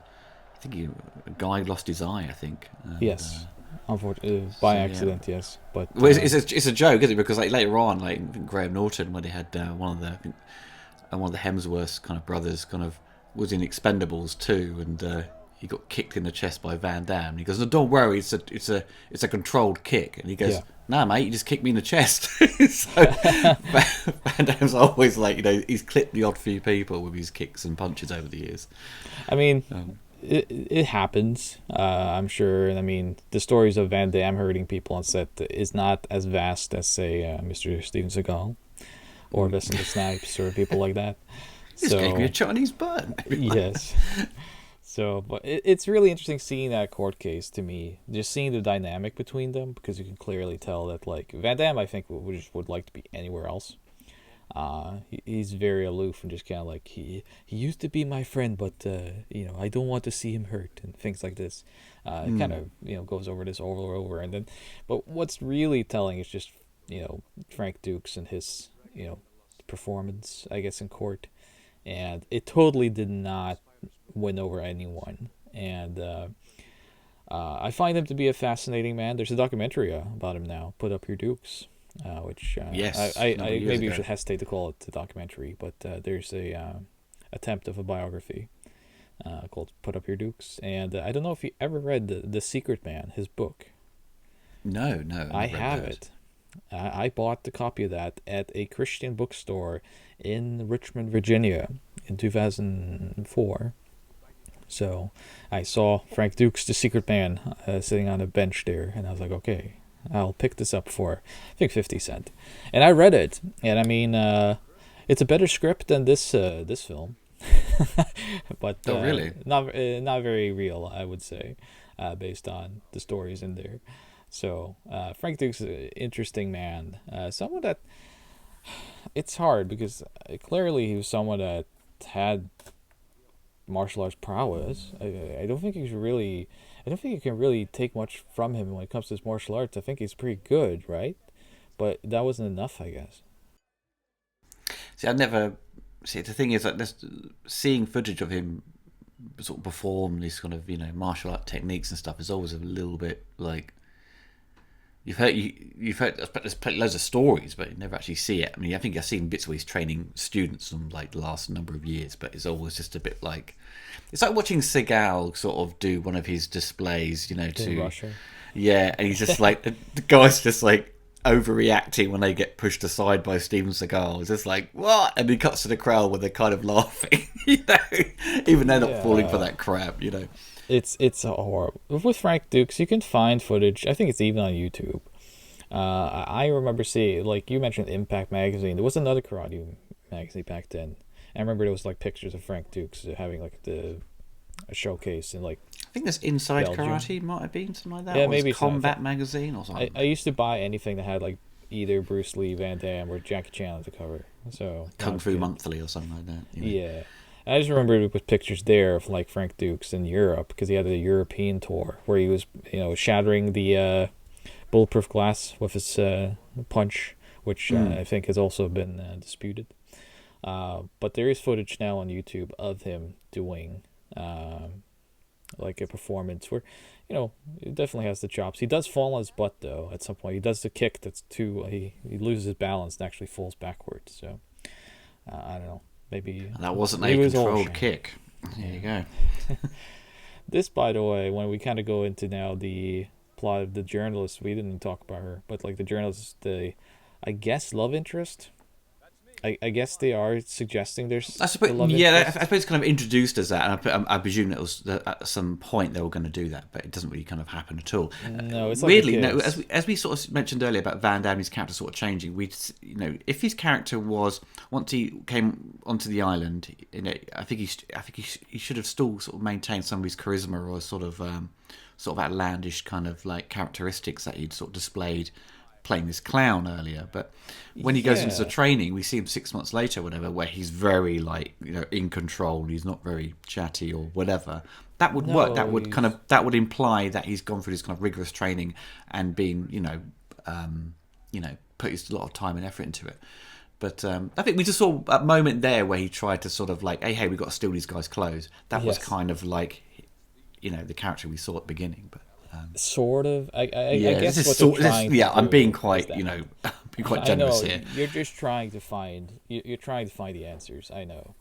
I think a guy lost his eye I think and
Yes. Unfortunately, by
so yeah.
accident, yes. But
Well, it's a joke, isn't it? Because like later on, like I think Graham Norton, when he had one of the Hemsworth kind of brothers, kind of was in Expendables too, and he got kicked in the chest by Van Damme. He goes, "No, don't worry, it's a controlled kick." And he goes,
yeah.
"Nah, mate, you just kicked me in the chest." So Van Damme's always like he's clipped the odd few people with his kicks and punches over the years.
I mean,
Um,
it happens. I'm sure. And I mean, the stories of Van Damme hurting people on set is not as vast as, say, Mr. Steven Seagal or Wesley Snipes or people like that.
just gave me a
So,
Chinese burn.
yes. So, but it's really interesting seeing that court case to me. Just seeing the dynamic between them because you can clearly tell that, like, Van Damme, I think, would like to be anywhere else. He's very aloof and just kind of like he used to be my friend, but I don't want to see him hurt and things like this. Kind of goes over this over and over, and then, but what's really telling is just Frank Dukes and his performance, I guess, in court, and it totally did not win over anyone, and I find him to be a fascinating man. There's a documentary about him now. Put Up Your Dukes, which
Yes, a number of
I
years
maybe you
ago.
should hesitate to call it a documentary, but there's a attempt of a biography called Put Up Your Dukes, and I don't know if you ever read the Secret Man, his book.
No, no, I
I
never read
have
those.
it. I bought the copy of that at a Christian bookstore in Richmond, Virginia, in 2004. So I saw Frank Dukes, the Secret Man, sitting on a bench there, and I was like, okay, I'll pick this up for I think 50 cents. And I read it, and I mean, it's a better script than this film, but
Oh, really?
not very real, I would say, based on the stories in there. So Frank Dukes is an interesting man, someone that it's hard because clearly he was someone that had martial arts prowess. I don't think he's really. I don't think you can really take much from him when it comes to his martial arts. I think he's pretty good, right? But that wasn't enough, I guess.
See, I never. See, the thing is that seeing footage of him sort of perform these kind of martial art techniques and stuff is always a little bit like you've heard there's loads of stories, but you never actually see it. I mean, I think I've seen bits where he's training students from like the last number of years, but it's always just a bit like it's like watching Seagal sort of do one of his displays,
In
to
Russia.
yeah, and he's just like the guy's just like overreacting when they get pushed aside by Steven Seagal. It's just like what, and he cuts to the crowd where they're kind of laughing, even they're not falling for
Yeah.
that crap.
It's a horror. With Frank Dukes, you can find footage. I think it's even on YouTube. I remember seeing, like you mentioned, Impact magazine. There was another karate magazine back then. I remember there was like pictures of Frank Dukes having like a showcase in like
I think there's Inside
Belgium.
Karate might have been something like that,
Yeah,
or it's
maybe so.
Combat Magazine or something.
I used to buy anything that had like either Bruce Lee, Van Damme, or Jackie Chan on the cover. So when I
Kung
was a
Fu
kid.
Monthly or something like that.
Yeah. I just remember with pictures there of like Frank Dukes in Europe because he had a European tour where he was, shattering the bulletproof glass with his punch, which I think has also been disputed. But there is footage now on YouTube of him doing like a performance where, he definitely has the chops. He does fall on his butt though at some point. He does the kick that's too. He loses his balance and actually falls backwards. So I don't know. Maybe
And that wasn't
maybe
a
it was all
controlled
sham.
kick. There you
Yeah.
go.
This, by the way, when we kind of go into now the plot of the journalist, we didn't talk about her, but like the journalist, I guess, love interest. I guess they are suggesting there's
I
the
suppose,
love
yeah, I
interest.
suppose it's kind of introduced as that, and I presume that was that at some point they were going to do that, but it doesn't really kind of happen at all.
No, it's like the
Weirdly, no,
kids.
as we sort of mentioned earlier about Van Damme's character sort of changing, if his character was once he came onto the island, I think he should have still sort of maintained some of his charisma or sort of outlandish kind of like characteristics that he'd sort of displayed playing this clown earlier, but when he goes into the
Yeah.
training, we see him 6 months later, whatever, where he's very like in control. He's not very chatty or whatever. That would work.
No,
That would kind
he's
of that would imply that he's gone through this kind of rigorous training and been put a lot of time and effort into it. But I think we just saw a moment there where he tried to sort of like, hey, we got to steal these guys' clothes. That was
yes,
kind of like, the character we saw at the beginning. But
sort of. I
yeah, this
guess
is
what they're
sort. This,
trying to
yeah, I'm being
do is
quite,
that
being quite
I
generous
know
here.
you're just trying to find you're trying to find the answers. I know,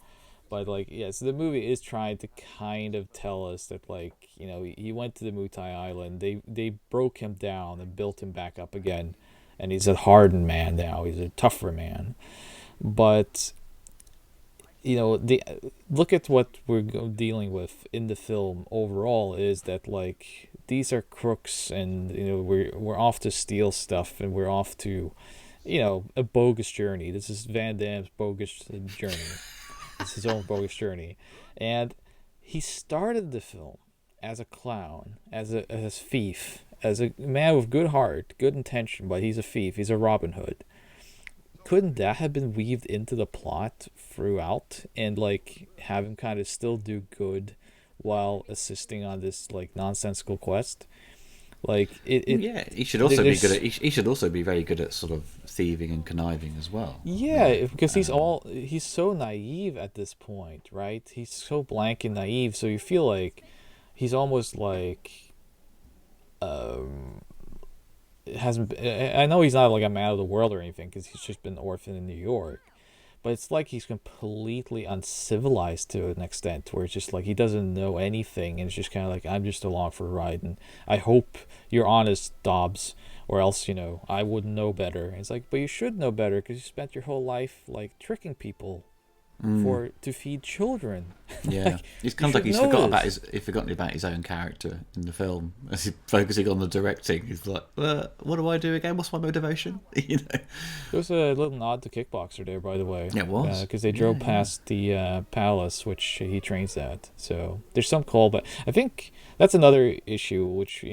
but like yeah, so the movie is trying to kind of tell us that like he went to the Mutai Island. They broke him down and built him back up again, and he's a hardened man now. He's a tougher man, but the look at what we're dealing with in the film overall is that like these are crooks, and we're off to steal stuff, and we're off to a bogus journey. This is Van Damme's bogus journey. It's his own bogus journey, and he started the film as a clown, as a thief, as a man with good heart, good intention, but he's a thief. He's a Robin Hood. Couldn't that have been weaved into the plot throughout and like have him kind of still do good while assisting on this like nonsensical quest? Like
Yeah, he should also be good
there's
at. He should also be very good at sort of thieving and conniving as well.
yeah, because he's so naive at this point, right? He's so blank and naive, so you feel like he's almost like um hasn't. I know he's not like a man of the world or anything because he's just been orphaned in New York, but it's like he's completely uncivilized to an extent where it's just like he doesn't know anything and it's just kind of like I'm just along for a ride and I hope you're honest, Dobbs, or else I wouldn't know better. And it's like, but you should know better because you spent your whole life like tricking people
Mm,
for to feed children.
yeah,
Like
it's
you
kind of like
should
he's
know this.
forgotten about his own character in the film as he's focusing on the directing. He's like, what do I do again? What's my motivation?
There was a little nod to Kickboxer there, by the way,
It was.
because they
Yeah,
drove
yeah.
past the palace, which he trains at. So there's some call, but I think that's another issue, which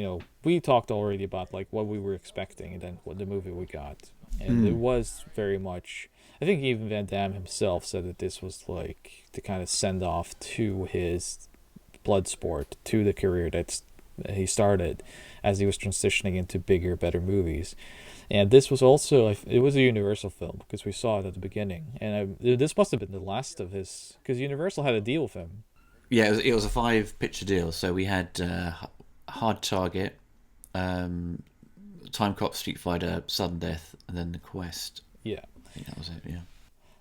we talked already about, like what we were expecting, and then what the movie we got, and it
Mm,
was very much. I think even Van Damme himself said that this was like to kind of send off to his blood sport, to the career that he started as he was transitioning into bigger, better movies. And this was also it was a Universal film because we saw it at the beginning, and this must have been the last of his because Universal had a deal with him.
yeah, it was a 5 picture deal. So we had Hard Target, um, Time Cop, Street Fighter, Sudden Death, and then The Quest.
Yeah.
I think that was it. Yeah.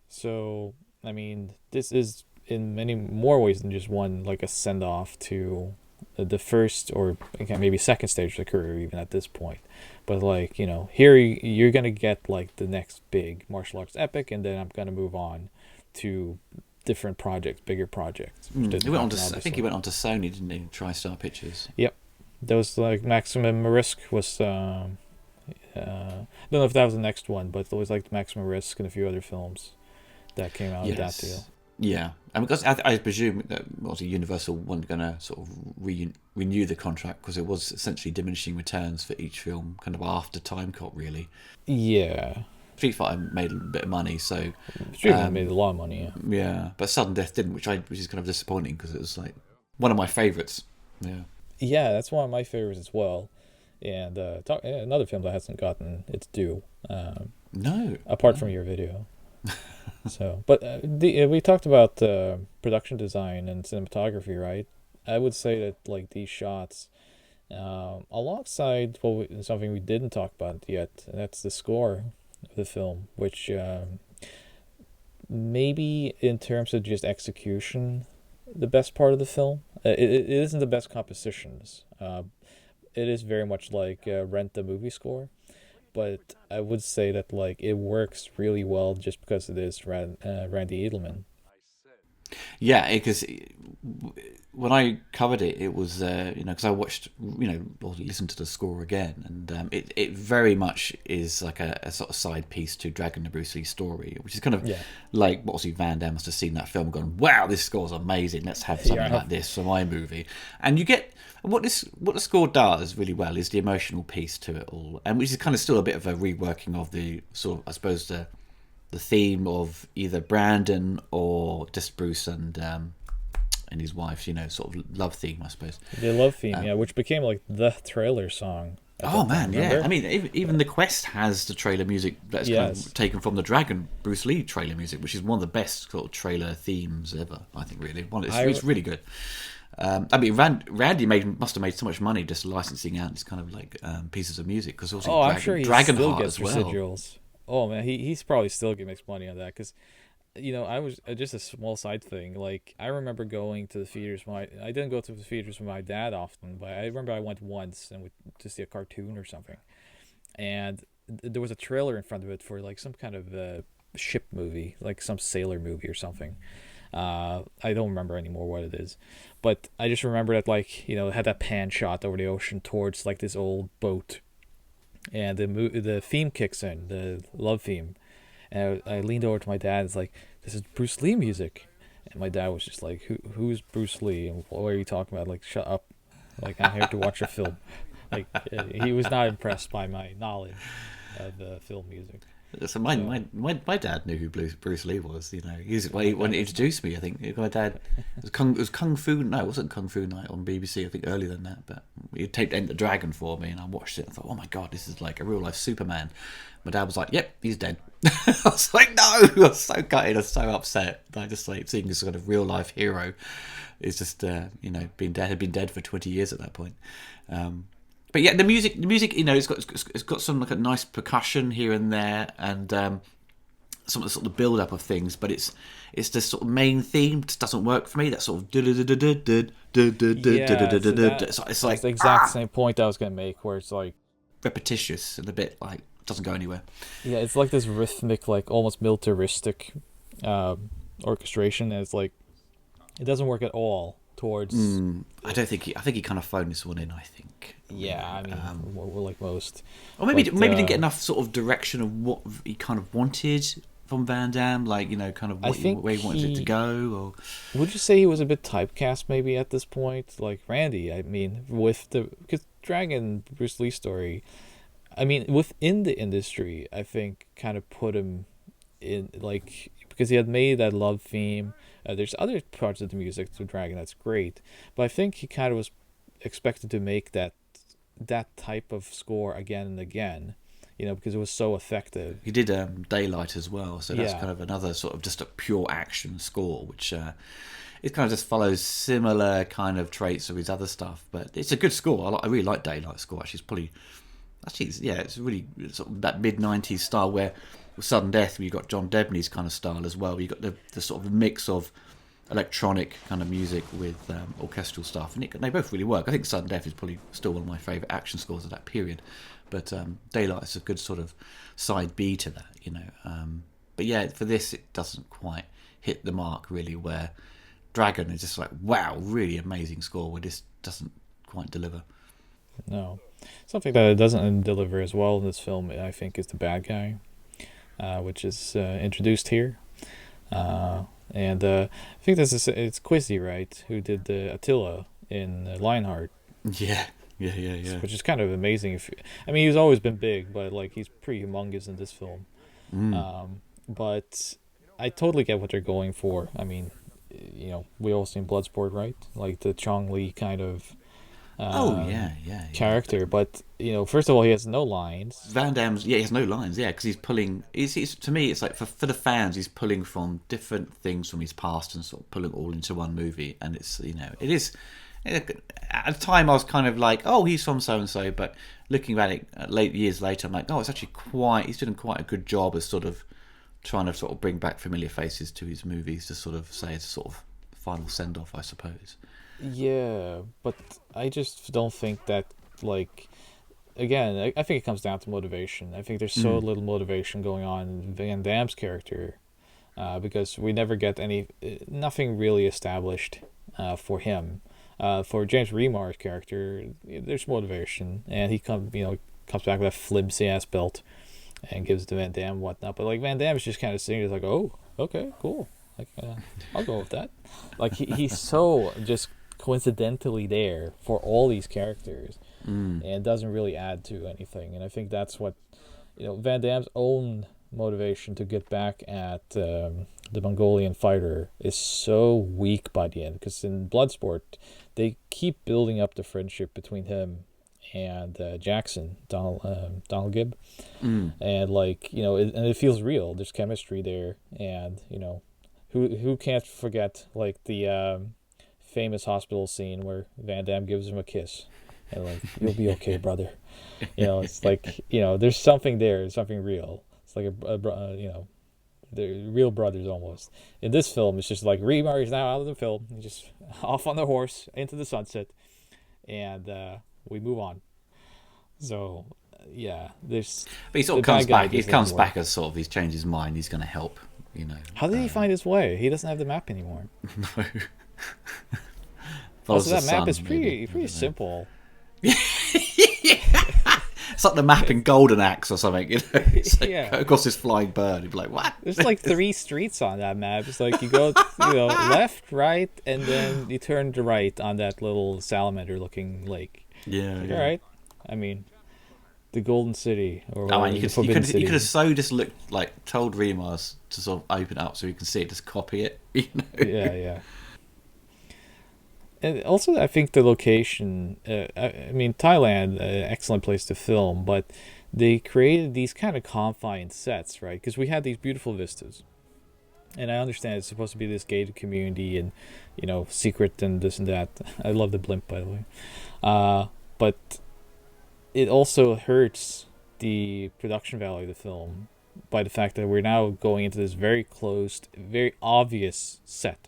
So I mean, this is in many more ways than just one like a send off to the first or okay, maybe second stage of the career even at this point. But like here you're gonna get like the next big martial arts epic, and then I'm gonna move on to different projects, bigger projects, which
He
didn't
went on
happen
to. I think he
obviously.
went on to Sony, didn't he? TriStar Pictures.
Yep. There was like Maximum Risk was I don't know if that was the next one, but there was like Maximum Risk and a few other films that came out of that deal.
Yes. Yeah, and because I presume that obviously Universal weren't going to sort of renew the contract because it was essentially diminishing returns for each film, kind of after Time Cop, really.
Yeah.
Street Fighter made a bit of money, so
Streaming made a lot of money, yeah.
yeah, but Sudden Death didn't, which is kind of disappointing because it was like one of my favourites. Yeah.
Yeah, that's one of my favorites as well. And another film that hasn't gotten its due,
No.
apart from your video. So, but we talked about production design and cinematography, right? I would say that like these shots, alongside something we didn't talk about yet, and that's the score of the film, which maybe in terms of just execution, the best part of the film. It isn't the best compositions. It is very much like Rent the movie score, but I would say that like it works really well just because it is Randy Edelman.
Yeah, because when I covered it, it was because I watched, or listened to the score again, and it very much is like a sort of side piece to Dragon the Bruce Lee story, which is kind of
Yeah.
like obviously Van Damme must have seen that film and gone, wow, this score's amazing. Let's have something
Yeah.
like this for my movie. And you get what the score does really well is the emotional piece to it all, and which is kind of still a bit of a reworking of the sort of, I suppose, the theme of either Brandon or just Bruce and his wife's, sort of love theme, I suppose.
The love theme, yeah, which became like the trailer song at
Oh
that time.
man, yeah.
Remember?
I mean, even the Quest has the trailer music that's kind of
Yes.
taken from the Dragon Bruce Lee trailer music, which is one of the best sort of trailer themes ever. I think really,
I
it's really good. I mean, Randy must have made so much money just licensing out these kind of like pieces of music because also
Oh, I'm sure he still
Dragonheart
gets
as well.
residuals. Oh man, he's probably still makes money on that because, I was just a small side thing. Like I remember going to the theaters. I didn't go to the theaters with my dad often, but I remember I went once and to see a cartoon or something, and there was a trailer in front of it for like some kind of ship movie, like some sailor movie or something. I don't remember anymore what it is, but I just remember that like it had that pan shot over the ocean towards like this old boat, and the theme kicks in, the love theme, and I leaned over to my dad. And it's like, this is Bruce Lee music, and my dad was just like, who's Bruce Lee and what are you talking about? Like, shut up! Like I'm here to watch a film. Like he was not impressed by my knowledge of the film music.
So
So
my dad knew who Bruce Lee was. When he introduced me, I think my dad it was Kung Fu. No, it wasn't Kung Fu Night on BBC. I think earlier than that, but he taped Enter the Dragon for me, and I watched it. I thought, oh my god, this is like a real life Superman. My dad was like, "Yep, he's dead." I was like, "No!" I was so gutted. I was so upset. I just like seeing this sort of real life hero is just had been dead for 20 years at that point. But yeah, the music, it's got some like a nice percussion here and there, and some of the sort of build up of things. But it's the sort of main theme just doesn't work for me. That sort of
yeah, so
it's
that's
like
the exact same point I was gonna make, where it's like,
repetitious and a bit like doesn't go anywhere.
yeah, it's like this rhythmic, like almost militaristic orchestration, and it's like it doesn't work at all towards.
I don't think I think he kind of phoned this one in. I think,
Yeah, I mean, we're like most,
or maybe
but
maybe didn't get enough sort of direction of what he kind of wanted from Van Damme, like kind of
I think
where he wanted it to go. Or
would you say he was a bit typecast maybe at this point, like Randy? I mean, with the because Dragon Bruce Lee story, I mean, within the industry, I think kind of put him in like because he had made that love theme. There's other parts of the music to Dragon that's great, but I think he kind of was expected to make that type of score again and again, because it was so effective.
he did Daylight as well, so that's
Yeah,
kind of another sort of just a pure action score, which it kind of just follows similar kind of traits of his other stuff. But it's a good score. I really like Daylight score. It's really sort of that mid-90s style where with Sudden Death you got John Debney's kind of style as well. You got the sort of mix of electronic kind of music with orchestral stuff, and they both really work. I think Sudden Death is probably still one of my favourite action scores of that period, but Daylight is a good sort of side B to that. But yeah, for this it doesn't quite hit the mark really, where Dragon is just like, wow, really amazing score, where this doesn't quite deliver.
no, something that it doesn't deliver as well in this film, I think, is the bad guy, which is introduced here. And I think it's Quizzy, right, who did the Attila in Lionheart,
Yeah, yeah.
which is kind of amazing. I mean, he's always been big, but like he's pretty humongous in this film. But I totally get what they're going for. I mean, we all seen Bloodsport, right? Like the Chong Li kind of
Oh
um,
yeah.
character. But first of all, he has no lines.
Van Damme's, yeah, he has no lines, yeah, because he's pulling. He's to me, it's like for the fans, he's pulling from different things from his past and sort of pulling it all into one movie. And it's it is. At the time, I was kind of like, oh, he's from so and so, but looking at it late years later, I'm like, oh, it's actually he's doing quite a good job as sort of trying to sort of bring back familiar faces to his movies to sort of say it's a sort of final send off, I suppose.
Yeah, but I just don't think that, like, again, I think it comes down to motivation. I think there's so little motivation going on in Van Damme's character, because we never get nothing really established for him. For James Remar's character, there's motivation, and he comes back with a flimsy ass belt and gives it to Van Damme and whatnot. But like Van Damme is just kind of sitting there like, oh, okay, cool. Like, I'll go with that. Like he's so just coincidentally there for all these characters, and doesn't really add to anything. And I think that's what Van Damme's own motivation to get back at the Mongolian fighter is so weak by the end. Because in Bloodsport, they keep building up the friendship between him and Jackson, Donald Gibb, and like and it feels real. There's chemistry there, and who can't forget like the famous hospital scene where Van Damme gives him a kiss, and like you'll be okay, brother. It's like there's something there, something real. It's like they're real brothers almost. In this film, it's just like Remar is now out of the film, he's just off on the horse into the sunset, and we move on. So yeah, there's.
But he sort of comes back. He comes back as sort of he's changed his mind. He's going to help.
How did he find his way? He doesn't have the map anymore.
No.
Also, that map is pretty simple.
It's like the map in Golden Axe or something. It's like,
yeah.
across this flying bird. You'd be like, what?
There's like 3 streets on that map. It's like you go, left, right, and then you turn to right on that little salamander-looking lake.
Yeah.
All right. I mean, the Golden City, or
you could have so just looked like told Remars to sort of open it up so you can see it, just copy it.
Yeah. And also, I think the location. I mean, Thailand, excellent place to film, but they created these kind of confined sets, right? Because we had these beautiful vistas, and I understand it's supposed to be this gated community and secret and this and that. I love the blimp, by the way, but it also hurts the production value of the film by the fact that we're now going into this very closed, very obvious set,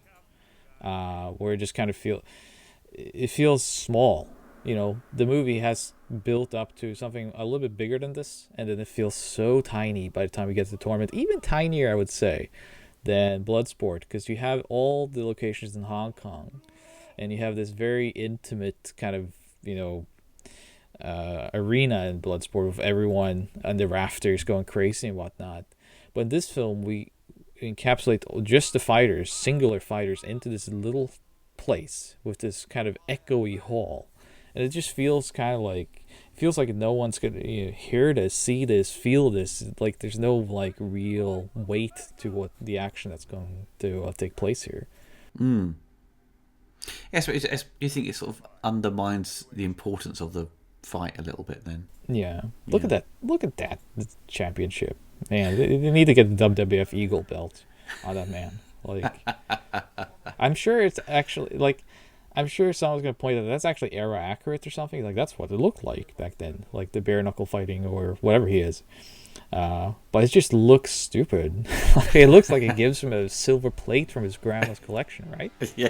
where it just kind of feels small. The movie has built up to something a little bit bigger than this, and then it feels so tiny by the time we get to the tournament. Even tinier, I would say, than Bloodsport, because you have all the locations in Hong Kong, and you have this very intimate kind of arena in Bloodsport with everyone on the rafters going crazy and whatnot. But in this film, we encapsulate just the fighters, singular fighters, into this little place with this kind of echoey hall, and it just feels kind of like no one's gonna hear this, see this, feel this. Like there's no like real weight to what the action that's going to take place here.
Yes, but you think it sort of undermines the importance of the fight a little bit then?
Yeah. Look at that championship, man. They need to get the WWF Eagle belt on that man. Like, I'm sure it's actually like, I'm sure someone's gonna point out that's actually era accurate or something. Like that's what it looked like back then, like the bare knuckle fighting or whatever he is. But it just looks stupid. It looks like it gives him a silver plate from his grandma's collection, right?
Yeah.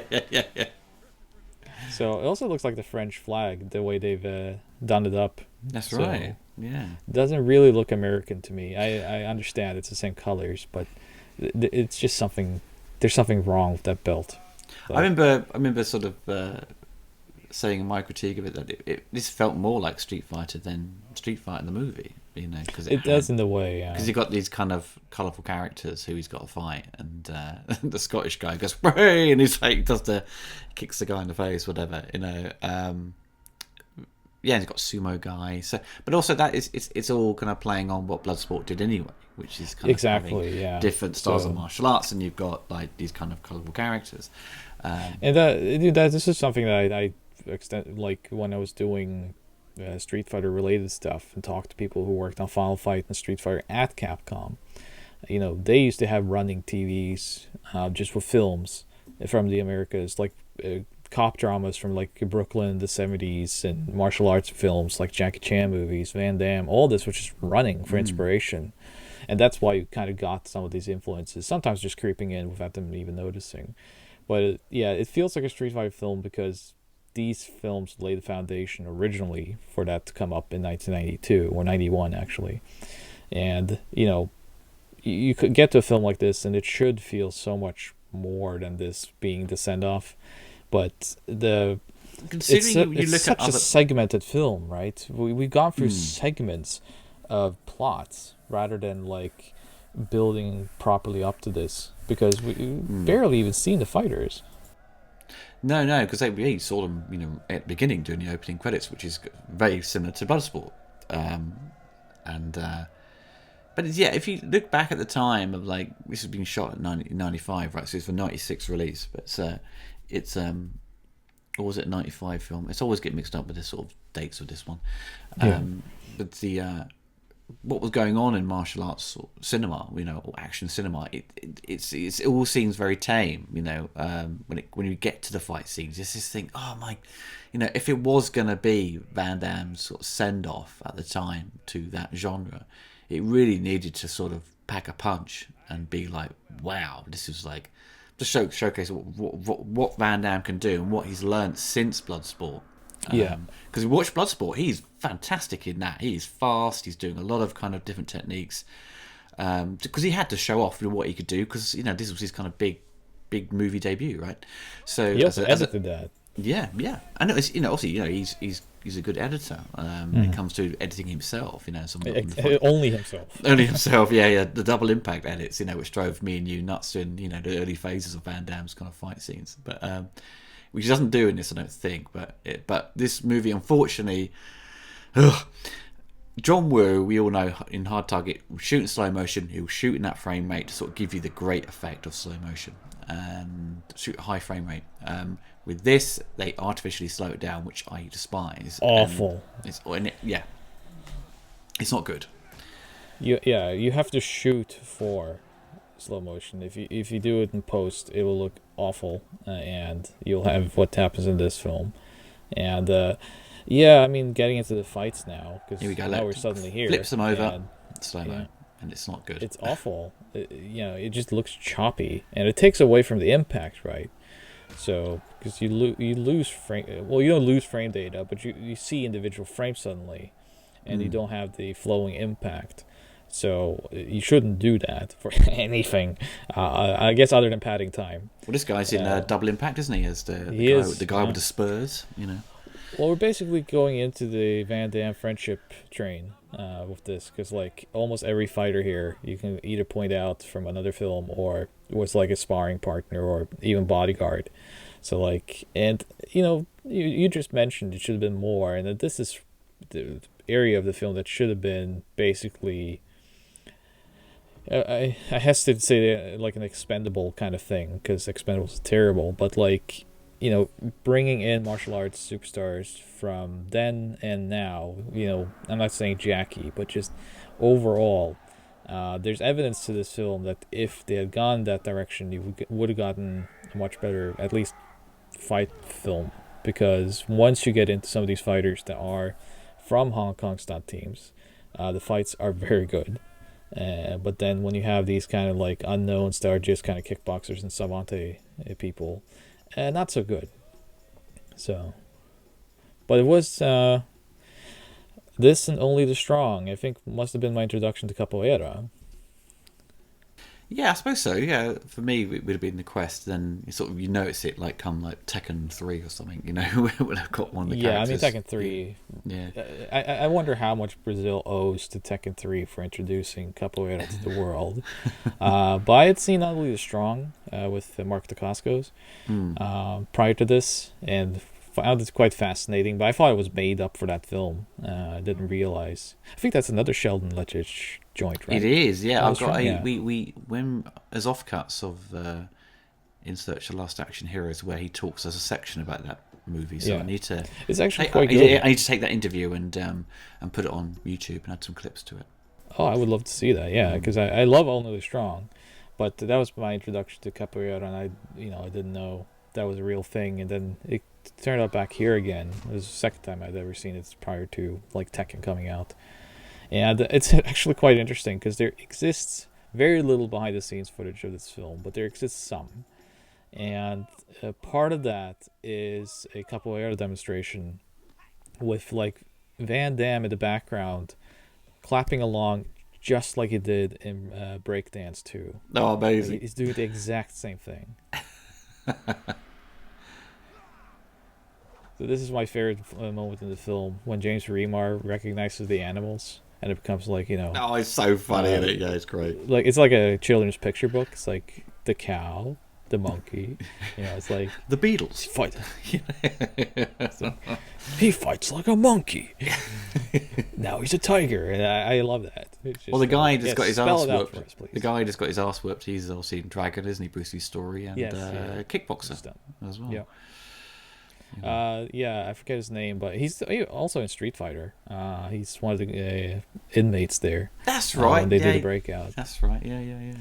So it also looks like the French flag, the way they've done it up.
That's right. Yeah.
It doesn't really look American to me. I understand it's the same colors, but it's just something. There's something wrong with that belt.
Like, I remember sort of saying in my critique of it that this felt more like Street Fighter than Street Fighter the movie. Because
it does in the way, yeah.
Because you've got these kind of colourful characters who he's got to fight, and the Scottish guy goes, "Hey!" and he's like, kicks the guy in the face, whatever, Yeah, and he's got sumo guy. So, but also that it's all kind of playing on what Bloodsport did anyway, which is kind of having different styles of martial arts, and you've got like these kind of colourful characters.
And this is something that I extend, like when I was doing Street Fighter related stuff and talked to people who worked on Final Fight and Street Fighter at Capcom. They used to have running TVs just with films from the Americas, like cop dramas from like Brooklyn in the 70s, and martial arts films like Jackie Chan movies, Van Damme, all this was just running for inspiration. And that's why you kind of got some of these influences, sometimes just creeping in without them even noticing. But it feels like a Street Fighter film because these films laid the foundation originally for that to come up in 1992 or 91 actually. And you could get to a film like this and it should feel so much more than this being the send-off, but the
Considering you
it's
look at
such a
other.
segmented film, right? We've gone through
Hmm.
segments of plots rather than like building properly up to this because we
Hmm.
barely even seen the fighters.
No, no, because you saw them, at the beginning doing the opening credits, which is very similar to Bloodsport. Um, and But yeah, if you look back at the time of like this has been shot at 95, right? So it's a 96 release, but it's or was it 95 film? It's always get mixed up with the sort of dates of this one.
Yeah.
But the what was going on in martial arts cinema, or action cinema, it all seems very tame, when you get to the fight scenes. It's this thing, oh my, if it was gonna be Van Damme's sort of send off at the time to that genre, it really needed to sort of pack a punch and be like, wow, this is like just showcase what Van Damme can do and what he's learned since Bloodsport.
Yeah.
Because we watch Bloodsport, he's fantastic in that. He's fast. He's doing a lot of kind of different techniques. Because he had to show off what he could do. Because this was his kind of big movie debut, right? So
He also edited that.
yeah, yeah. I know. It's, obviously, he's a good editor when it comes to editing himself.
Only himself.
Only himself, yeah, yeah. The double impact edits, which drove me and you nuts in, the early phases of Van Damme's kind of fight scenes. But which he doesn't do in this, I don't think. But this movie, unfortunately, ugh, John Woo, we all know in Hard Target, will shoot in slow motion. He'll shoot in that frame rate to sort of give you the great effect of slow motion and shoot at high frame rate. With this, they artificially slow it down, which I despise.
Awful.
Yeah, it's not good.
You have to shoot for slow motion. If you do it in post, it will look awful, and you'll have what happens in this film. And yeah, I mean, getting into the fights now
Here we
because
go.
now
Look,
we're suddenly here,
flips them over,
and
slow mo,
yeah,
and it's not good.
it's awful. It just looks choppy, and it takes away from the impact, right? So because you lose frame, well, you don't lose frame data, but you see individual frames suddenly, and you don't have the flowing impact. So you shouldn't do that for anything. I guess other than padding time.
Well, this guy's in Double Impact, isn't he? As
He is.
the guy
Yeah.
with the spurs,
Well, we're basically going into the Van Damme friendship train with this, because like almost every fighter here, you can either point out from another film or was like a sparring partner or even bodyguard. So like, and you just mentioned it should have been more, and that this is the area of the film that should have been basically. I hesitate to say like an expendable kind of thing because expendables is terrible, but like bringing in martial arts superstars from then and now, I'm not saying Jackie, but just overall, there's evidence to this film that if they had gone that direction, you would have gotten a much better, at least, fight film. Because once you get into some of these fighters that are from Hong Kong stunt teams, the fights are very good. But then when you have these kind of like unknowns that are just kind of kickboxers and savante people, not so good. So, but it was this and Only the Strong. I think must have been my introduction to capoeira.
Yeah, I suppose so. Yeah, for me, it would have been the Quest. Then you notice it like come like Tekken 3 or something. When I've got one of the
Yeah, I mean
characters.
Tekken 3.
Yeah,
I wonder how much Brazil owes to Tekken 3 for introducing capoeira to the world. But I had seen Only the Strong with Mark Dacascos prior to this, and found it quite fascinating. But I thought it was made up for that film. I didn't realize. I think that's another Sheldon Lettich joint, right?
it is. Yeah,
Oh,
I've
that's
got
right, yeah.
we when as offcuts of In Search of Last Action Heroes, where he talks as a section about that movie. So
Yeah.
I need to.
It's actually
I,
quite
I,
good.
I need to take that interview and put it on YouTube and add some clips to it.
Oh, I would love to see that. Yeah, because I love Only the Strong, but that was my introduction to capoeira, and I didn't know that was a real thing, and then it turned out back here again. It was the second time I'd ever seen it prior to like Tekken coming out, and it's actually quite interesting because there exists very little behind the scenes footage of this film, but there exists some, and part of that is a capoeira demonstration with like Van Damme in the background clapping along just like he did in Breakdance 2.
Oh, amazing!
He's doing the exact same thing. So this is my favorite moment in the film when James Remar recognizes the animals, and it becomes like
Oh, it's so funny,
uh,
isn't it? Yeah, it's great.
like it's like a children's picture book. It's like the cow, the monkey. It's like
The
he
Beatles.
fight. It's like, he fights like a monkey. Now he's a tiger, and I love that. It's
Well,
just
the guy just
yes,
got his
spell
ass
it out for
whooped.
us,
The
please.
guy just got his ass whooped. He's obviously in Dragon, isn't he? Bruce Lee's story and
Yes, yeah,
kickboxer
just done.
as well.
Yeah.
You know.
Yeah, I forget his name, but he's also in Street Fighter. He's one of the inmates there.
That's
When
right.
they do the
Yeah,
breakout.
that's right. Yeah, yeah, yeah.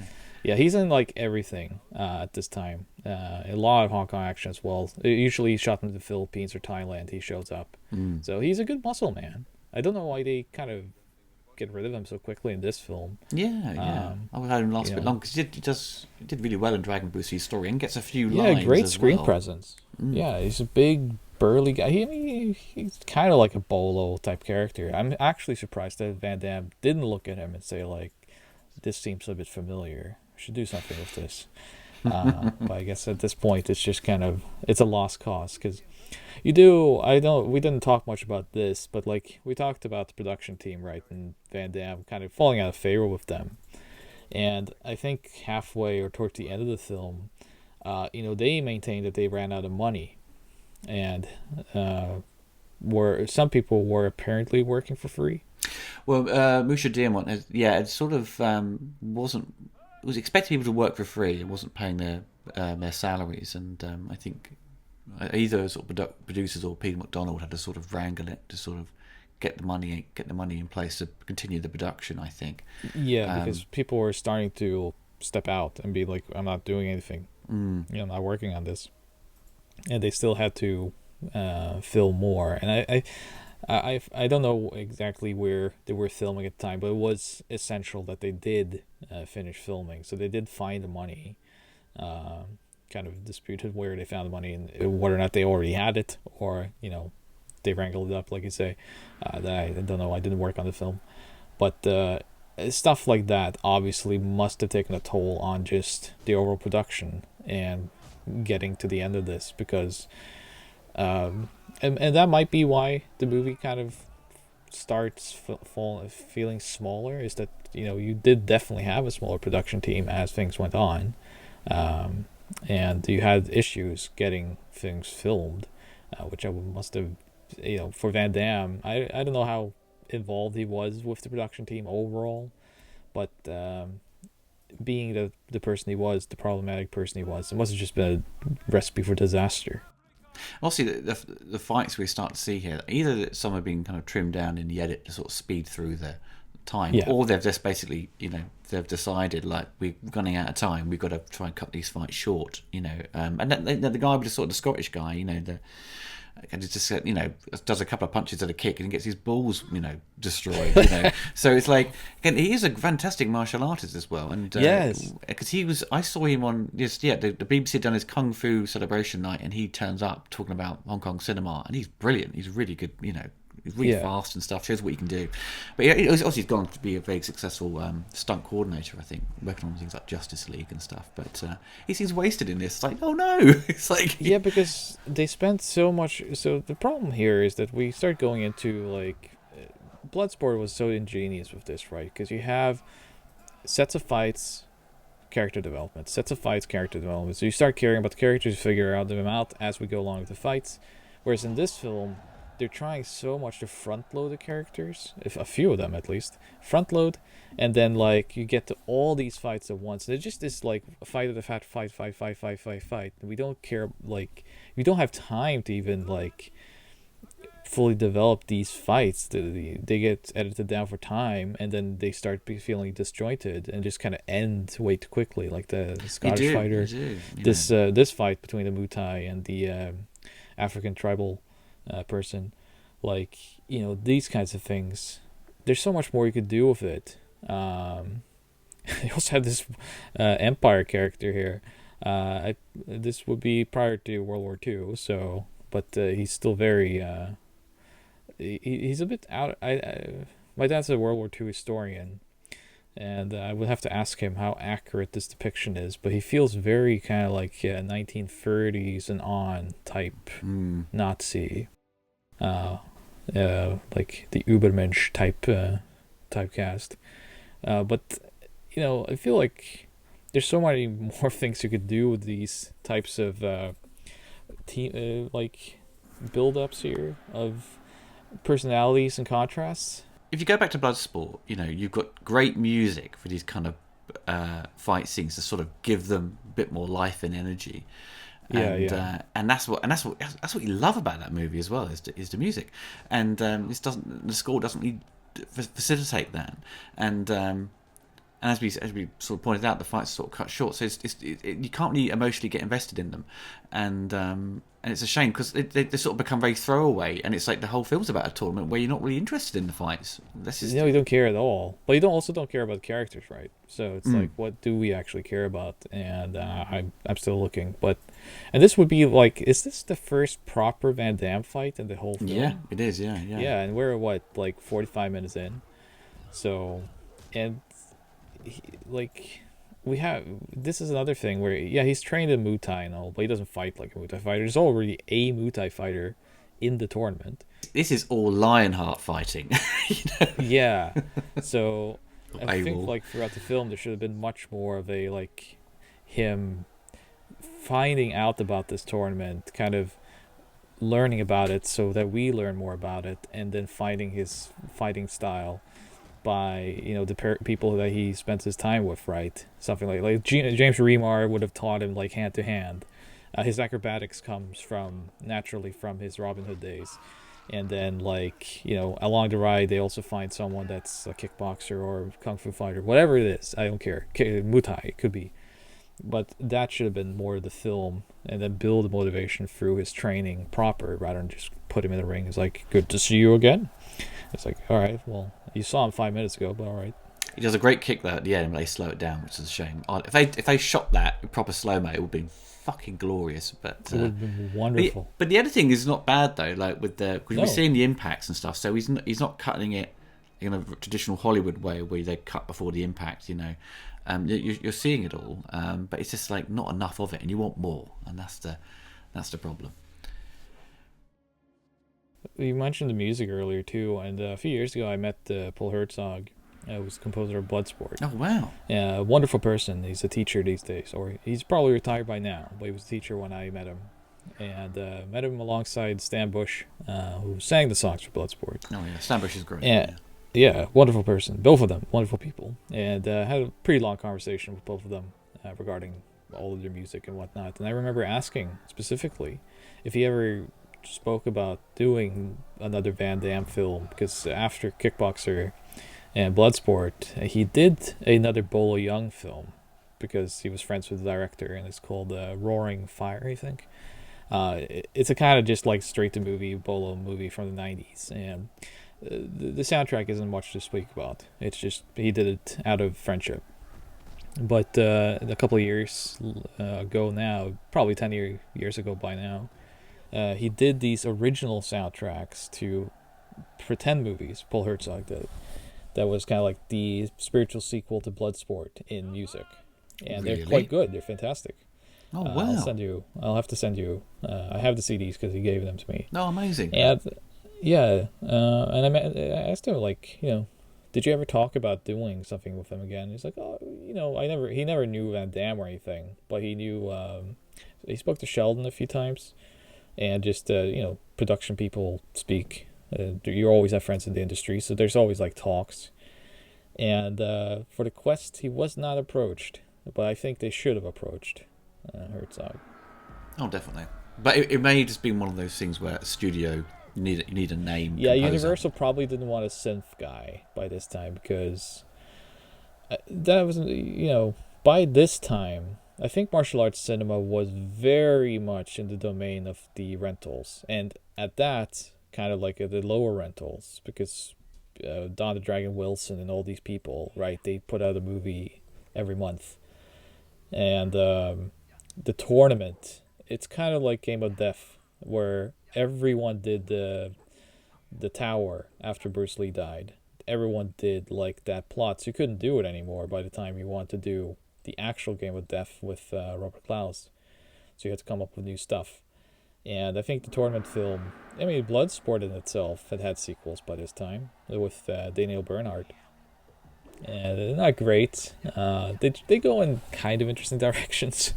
Yeah, he's in like everything at this time. A lot of Hong Kong action as well. Usually he's shot in the Philippines or Thailand. He shows up,
Mm.
so he's a good muscle man. I don't know why they kind of get rid of him so quickly in this film.
Yeah, yeah.
Um,
I would have him
you
last a bit
know,
longer because he did really well in Dragon Bruce Lee's story and gets a few
yeah,
lines
great
as
screen
well.
presence. Yeah, he's a big burly guy. He's kind of like a Bolo type character. I'm actually surprised that Van Damme didn't look at him and say like, "This seems a bit familiar. We should do something with this." But I guess at this point, it's a lost cause because you do. I don't. We didn't talk much about this, but like we talked about the production team, right? And Van Damme kind of falling out of favor with them. And I think halfway or towards the end of the film, they maintained that they ran out of money, and were some people were apparently working for free.
Well, Musha Diamond, it sort of wasn't. It was expecting people to work for free. It wasn't paying their salaries, and I think either sort of producers or Peter McDonald had to sort of wrangle it to sort of get the money in place to continue the production. I think.
Yeah, because
Um,
people were starting to step out and be like, "I'm not doing anything.
mm,
I'm not working on this," and they still had to film more. And I don't know exactly where they were filming at the time, but it was essential that they did finish filming. So they did find the money. Kind of disputed where they found the money and whether or not they already had it, or they wrangled it up, like you say. That I don't know. I didn't work on the film, but stuff like that obviously must have taken a toll on just the overall production and getting to the end of this because and that might be why the movie kind of starts feeling smaller, is that you did definitely have a smaller production team as things went on, um, and you had issues getting things filmed, which I must have, for Van Damme, I don't know how involved he was with the production team overall, but being the person he was, the problematic person he was, it must have just been a recipe for disaster.
Also, the fights we start to see here, either that some are being kind of trimmed down in the edit to sort of speed through the time,
Yeah.
or they've just basically, they've decided like we're running out of time, we've got to try and cut these fights short, and then the guy with the sort of the Scottish guy, and it just does a couple of punches at a kick and gets his balls destroyed. So it's like, again, he is a fantastic martial artist as well, and
Yes.
because I saw him on the BBC had done his kung fu celebration night, and he turns up talking about Hong Kong cinema, and he's brilliant, he's really good, he's really
Yeah.
fast and stuff, shows what he can do. But yeah, obviously he's gone to be a very successful stunt coordinator, I think, working on things like Justice League and stuff, but he seems wasted in this. It's like, oh no. It's like,
Yeah, because they spent so much. So the problem here is that we start going into like Bloodsport was so ingenious with this, right? Because you have sets of fights, character development, sets of fights, character development. So you start caring about the characters, figure out them out as we go along with the fights. Whereas in this film, they're trying so much to front load the characters, if a few of them at least, front load, and then like you get to all these fights at once. They're just this like fight of the fat fight. And we don't care, like we don't have time to even like fully develop these fights. They get edited down for time, and then they start feeling disjointed and just kind of end way too quickly. Like the Scottish fighter,
you
this fight between the Muay and the African tribal person, like these kinds of things. There's so much more you could do with it. They also have this Empire character here. This would be prior to World War II, so but he's still very. He's a bit out. My dad's a World War II historian, and I would have to ask him how accurate this depiction is. But he feels very kind of like 1930s and on type
Mm.
Nazi, uh, like the Übermensch type typecast. But I feel like there's so many more things you could do with these types of team like build-ups here of personalities and contrasts.
If you go back to Bloodsport, you've got great music for these kind of fight scenes to sort of give them a bit more life and energy,
Yeah, yeah,
and that's what you love about that movie as well is the music, and the score doesn't really facilitate that, and and as we sort of pointed out, the fights sort of cut short, so you can't really emotionally get invested in them, and it's a shame because they sort of become very throwaway, and it's like the whole film's about a tournament where you're not really interested in the fights. This is
you don't care at all, but you don't care about the characters, right? So it's
mm,
like, what do we actually care about? And I'm still looking, and this would be like, is this the first proper Van Damme fight in the whole
yeah,
film?
it is, yeah, yeah.
Yeah, and we're what, like 45 minutes in, so, and he, like we have, this is another thing where, yeah, he's trained in Muay Thai and all, but he doesn't fight like a Muay Thai fighter. There's already a Muay Thai fighter in the tournament.
This is all Lionheart fighting, you know,
Yeah, so
or
I think
AWOL.
like throughout the film there should have been much more of a like him finding out about this tournament, kind of learning about it so that we learn more about it, and then finding his fighting style by the people that he spends his time with, right? Something like James Remar would have taught him like hand to hand. His acrobatics comes from naturally from his Robin Hood days, and then like along the ride they also find someone that's a kickboxer or kung fu fighter, whatever it is. I don't care. Muay Thai it could be, but that should have been more of the film, and then build the motivation through his training proper rather than just put him in the ring. It's like, good to see you again. It's like, all right, well, you saw him 5 minutes ago, but all right.
He does a great kick though at the end, but they slow it down, which is a shame. If they shot that in proper slow mo, it would be fucking glorious. But
It would have been
but,
wonderful.
but the editing is not bad though. Like with because we're
No,
seeing the impacts and stuff, so he's not cutting it in a traditional Hollywood way where they cut before the impact. You're seeing it all, but it's just like not enough of it, and you want more, and that's the problem.
you mentioned the music earlier too, and a few years ago I met Paul Herzog, who's the composer of Bloodsport.
Oh wow!
Yeah, a wonderful person. He's a teacher these days, or he's probably retired by now, but he was a teacher when I met him. And met him alongside Stan Bush, who sang the songs for Bloodsport.
Oh yeah, Stambush is great.
And
Yeah.
yeah, wonderful person. Both of them, wonderful people. And had a pretty long conversation with both of them regarding all of their music and whatnot. And I remember asking specifically if he ever spoke about doing another Van Damme film, because after Kickboxer and Bloodsport, he did another Bolo Young film because he was friends with the director, and it's called Roaring Fire, I think. It's a kind of just like straight to movie Bolo movie from the 90s, and the soundtrack isn't much to speak about. It's just he did it out of friendship. But a couple of years ago now, probably 10 years ago by now, he did these original soundtracks to pretend movies. Paul Herzog did. That was kind of like the spiritual sequel to Bloodsport in music, and they're quite
Really?
good. They're fantastic.
Oh
I'll
wow!
send you. I'll have to send you. I have the CDs because he gave them to me.
No, amazing.
And yeah, and I asked him like, did you ever talk about doing something with him again? He's like, oh, I never. He never knew Van Damme or anything, but he knew. He spoke to Sheldon a few times, and just production people speak. You always have friends in the industry, so there's always like talks. And for the quest, he was not approached, but I think they should have approached Herzog.
Oh, definitely. But it may have just been one of those things where a studio you need a name
Yeah,
composer.
Universal probably didn't want a synth guy by this time because that was, by this time, I think martial arts cinema was very much in the domain of the rentals. And at that, kind of like the lower rentals, because Don the Dragon Wilson and all these people, right, they put out a movie every month. And the tournament, it's kind of like Game of Death, where everyone did the tower after Bruce Lee died. everyone did like that plot, so you couldn't do it anymore by the time you want to do the actual game of death with Robert Klaus. So you had to come up with new stuff. And I think the tournament film, I mean, Bloodsport in itself had sequels by this time with Daniel Bernhardt. And they're not great. They go in kind of interesting directions.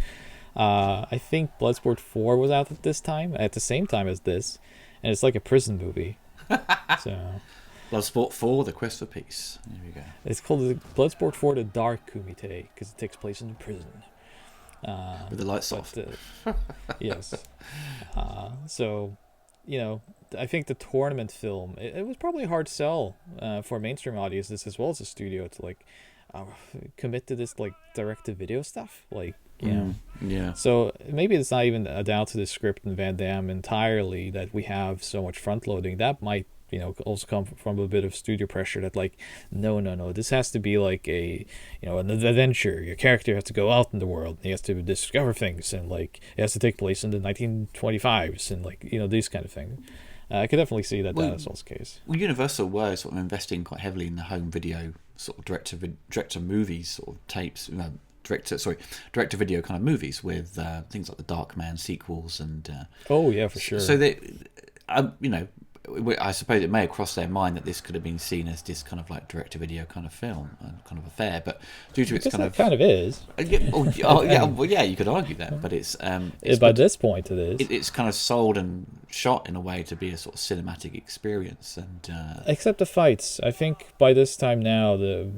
I think Bloodsport 4 was out at this time, at the same time as this. And it's like a prison movie. So
Bloodsport 4, The Quest for Peace. There we go.
it's called Bloodsport 4 The Dark Kumite because it takes place in a prison.
With the lights off.
Yes. So, I think the tournament film, it was probably a hard sell for mainstream audiences as well as the studio to like commit to this like direct-to-video stuff. Like,
Yeah.
So maybe it's not even down to the script and Van Damme entirely that we have so much front-loading. That might also come from a bit of studio pressure that like no, this has to be like a an adventure. Your character has to go out in the world and he has to discover things, and like it has to take place in the 1925s and like these kind of things. I could definitely see that is also the case.
Well, Universal were sort of investing quite heavily in the home video sort of director movies sort of tapes, direct to video kind of movies with things like the Darkman sequels and
oh yeah, for sure.
So they I suppose it may have crossed their mind that this could have been seen as this kind of like direct-to-video kind of film, kind of affair, but due to its kind
of is.
Yeah, you could argue that, but it's
by this point it is.
It's kind of sold and shot in a way to be a sort of cinematic experience, and
except the fights. I think by this time now, the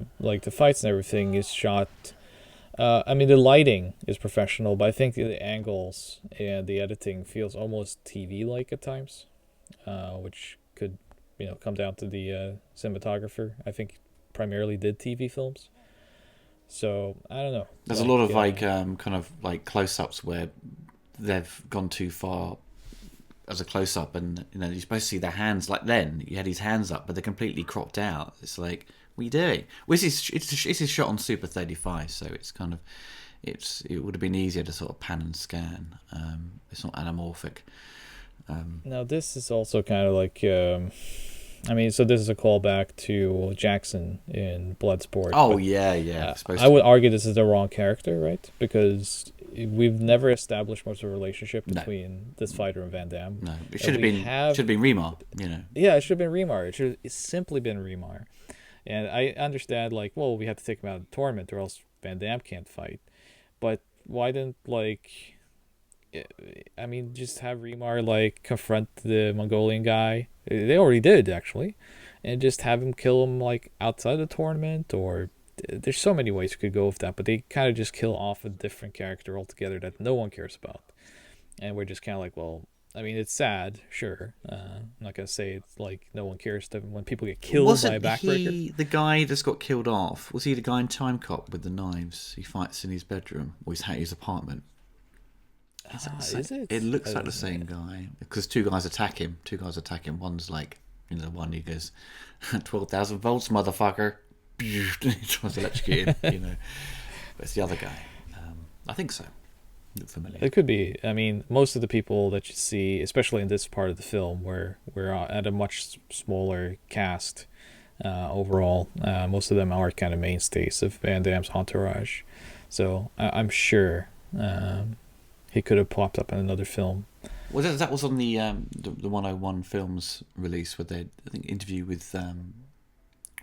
fights and everything is shot. I mean, the lighting is professional, but I think the angles and the editing feels almost TV-like at times. Which could, come down to the cinematographer. I think primarily did TV films. So I don't know.
There's a lot of kind of like close-ups where they've gone too far as a close-up, and you're supposed to see their hands. Like then you had his hands up, but they're completely cropped out. It's like, what are you doing? Well, this is shot on Super 35, so it's kind of it would have been easier to sort of pan and scan. It's not anamorphic.
Now this is also kind of like, so this is a callback to Jackson in Bloodsport.
Oh, yeah.
I would argue this is the wrong character, right? Because we've never established much of a relationship between this fighter and Van Damme.
No, it should have been Remar,
Yeah, it should have been Remar. It should have simply been Remar. And I understand, like, well, we have to take him out of the tournament or else Van Damme can't fight. But why didn't, just have Remar confront the Mongolian guy. They already did actually, and just have him kill him outside the tournament. Or there's so many ways you could go with that, but they kind of just kill off a different character altogether that no one cares about, and we're just kind of like, well, it's sad, sure. I'm not gonna say it's like no one cares when people get killed by a backbreaker.
Wasn't he the guy that's got killed off? Was he the guy in Time Cop with the knives? He fights in his bedroom or his apartment.
Is it?
It looks like the same guy because two guys attack him. One's like, one who goes 12,000 volts, motherfucker. He tries to electrocute him. But it's the other guy. I think so. Look familiar.
It could be. Most of the people that you see, especially in this part of the film, where we're at a much smaller cast overall. Most of them are kind of mainstays of Van Damme's entourage. So I'm sure. He could have popped up in another film.
Well, that was on the 101 Films release, where they interview with one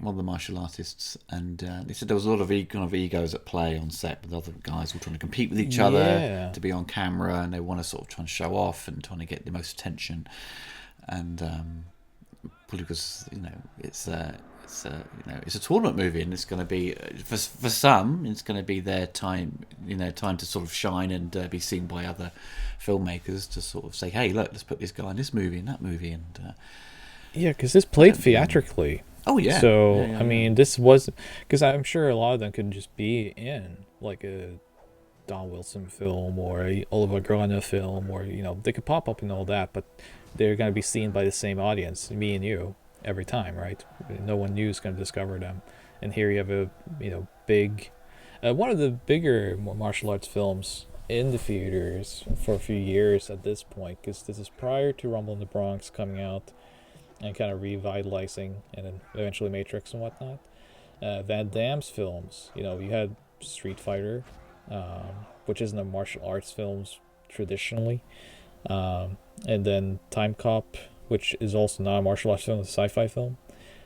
of the martial artists, and they said there was a lot of kind of egos at play on set, with other guys all trying to compete with each other to be on camera, and they want to sort of try and show off and trying to get the most attention, and probably because it's a tournament movie, and it's going to be for some, it's going to be their time, time to sort of shine and be seen by other filmmakers to sort of say, hey, look, let's put this guy in this movie and that movie, and
because this played theatrically.
Oh yeah.
So this was because I'm sure a lot of them could just be in like a Don Wilson film or a Oliver Grana film, or they could pop up and all that, but they're going to be seen by the same audience, me and you. Every time, right? No one new is going to discover them, and here you have a big, one of the bigger martial arts films in the theaters for a few years at this point, because this is prior to Rumble in the Bronx coming out, and kind of revitalizing, and then eventually Matrix and whatnot. Van Damme's films, you had Street Fighter, which isn't a martial arts films traditionally, and then Time Cop, which is also not a martial arts film, it's a sci-fi film.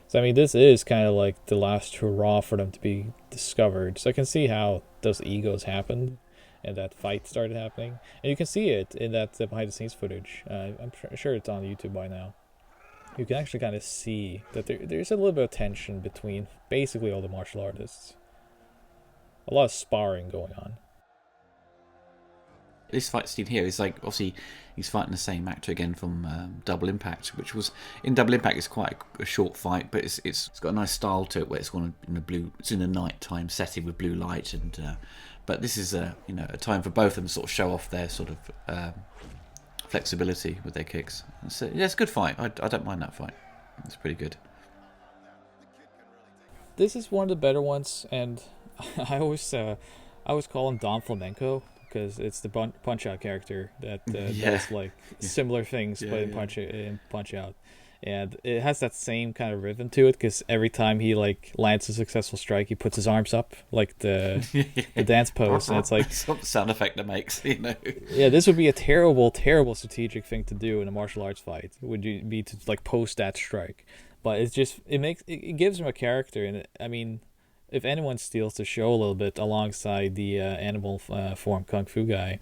So I mean, this is kind of like the last hurrah for them to be discovered. So I can see how those egos happened, and that fight started happening, and you can see it in that behind-the-scenes footage. I'm sure it's on YouTube by now. You can actually kind of see that there's a little bit of tension between basically all the martial artists. A lot of sparring going on.
This fight scene here is like, obviously he's fighting the same actor again from Double Impact, which was in Double Impact. It's quite a short fight, but it's got a nice style to it where it's gone in the blue. It's in a nighttime setting with blue light, and but this is a time for both of them to sort of show off their sort of flexibility with their kicks. So yeah, it's a good fight. I don't mind that fight. It's pretty good.
This is one of the better ones, and I always call him Don Flamenco because it's the Punch Out character that does like similar things, but in Punch Out, and it has that same kind of rhythm to it because every time he like lands a successful strike, he puts his arms up like the dance pose, and it's like
some sound effect that makes
Yeah, this would be a terrible, terrible strategic thing to do in a martial arts fight. Would you be to like post that strike? But it gives him a character, and I mean, if anyone steals the show a little bit alongside the animal form kung fu guy,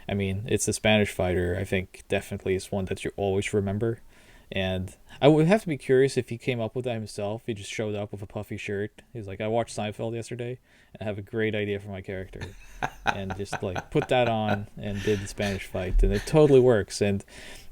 I mean, it's the Spanish fighter. I think definitely is one that you always remember. And I would have to be curious if he came up with that himself. He just showed up with a puffy shirt. He's like, I watched Seinfeld yesterday, and I have a great idea for my character, and just like put that on and did the Spanish fight, and it totally works. And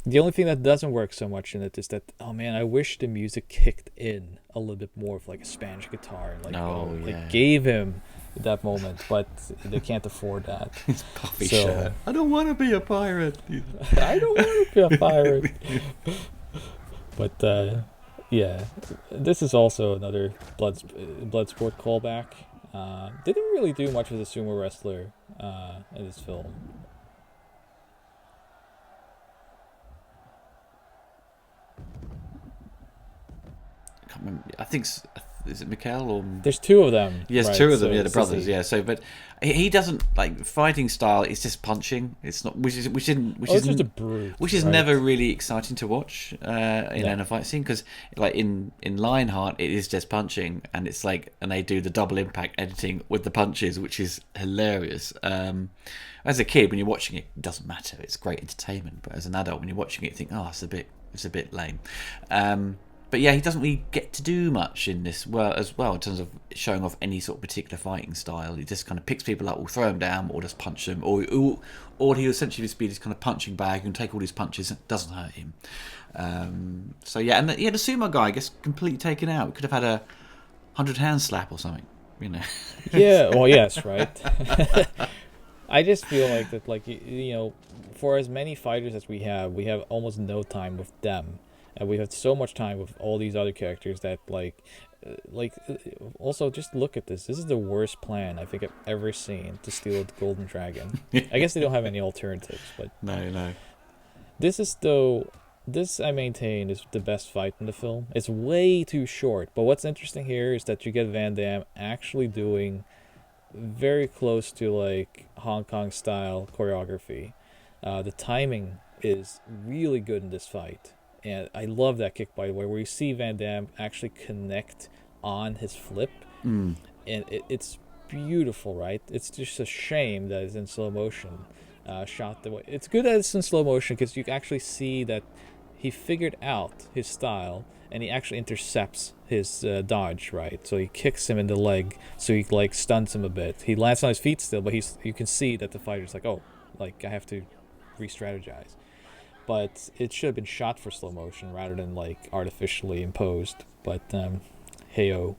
the only thing that doesn't work so much in it is that, oh man, I wish the music kicked in a little bit more of like a Spanish guitar and like gave him that moment, but they can't afford that.
Puffy shirt. I don't want to be a pirate.
I don't want to be a pirate. But yeah, this is also another Bloodsport callback. They didn't really do much with the sumo wrestler in this film.
I can't remember. I think is it Mikhail or
there's two of them.
Yes, right, two of them. Yeah, the brothers. Yeah. So, but he doesn't like fighting style. It's just punching. It's not, which is
just a brute,
which is never really exciting to watch in a fight scene, because like in Lionheart it is just punching, and it's like, and they do the double impact editing with the punches, which is hilarious. As a kid, when you're watching it, it doesn't matter. It's great entertainment. But as an adult, when you're watching it, you think, oh, it's a bit lame. But yeah, he doesn't really get to do much in this as well in terms of showing off any sort of particular fighting style. He just kind of picks people up, or throw them down, or just punch them, or he'll essentially just be this kind of punching bag and take all these punches. It doesn't hurt him. So yeah, and the sumo guy gets completely taken out. We could have had a 100-hand slap or something,
Yeah. Well, yes, right. I just feel like that, like for as many fighters as we have almost no time with them. And we have so much time with all these other characters that also just look at this. This is the worst plan I think I've ever seen to steal the Golden Dragon. I guess they don't have any alternatives, but
no.
This I maintain is the best fight in the film. It's way too short, but what's interesting here is that you get Van Damme actually doing very close to like Hong Kong style choreography. The timing is really good in this fight. And I love that kick, by the way, where you see Van Damme actually connect on his flip. And it's beautiful, right? It's just a shame that it's in slow motion, shot the way. It's good that it's in slow motion because you actually see that he figured out his style, and he actually intercepts his dodge, right? So he kicks him in the leg, so he like stuns him a bit. He lands on his feet still, but you can see that the fighter's like, oh, like I have to re-strategize. But it should have been shot for slow motion rather than like artificially imposed. But hey-oh.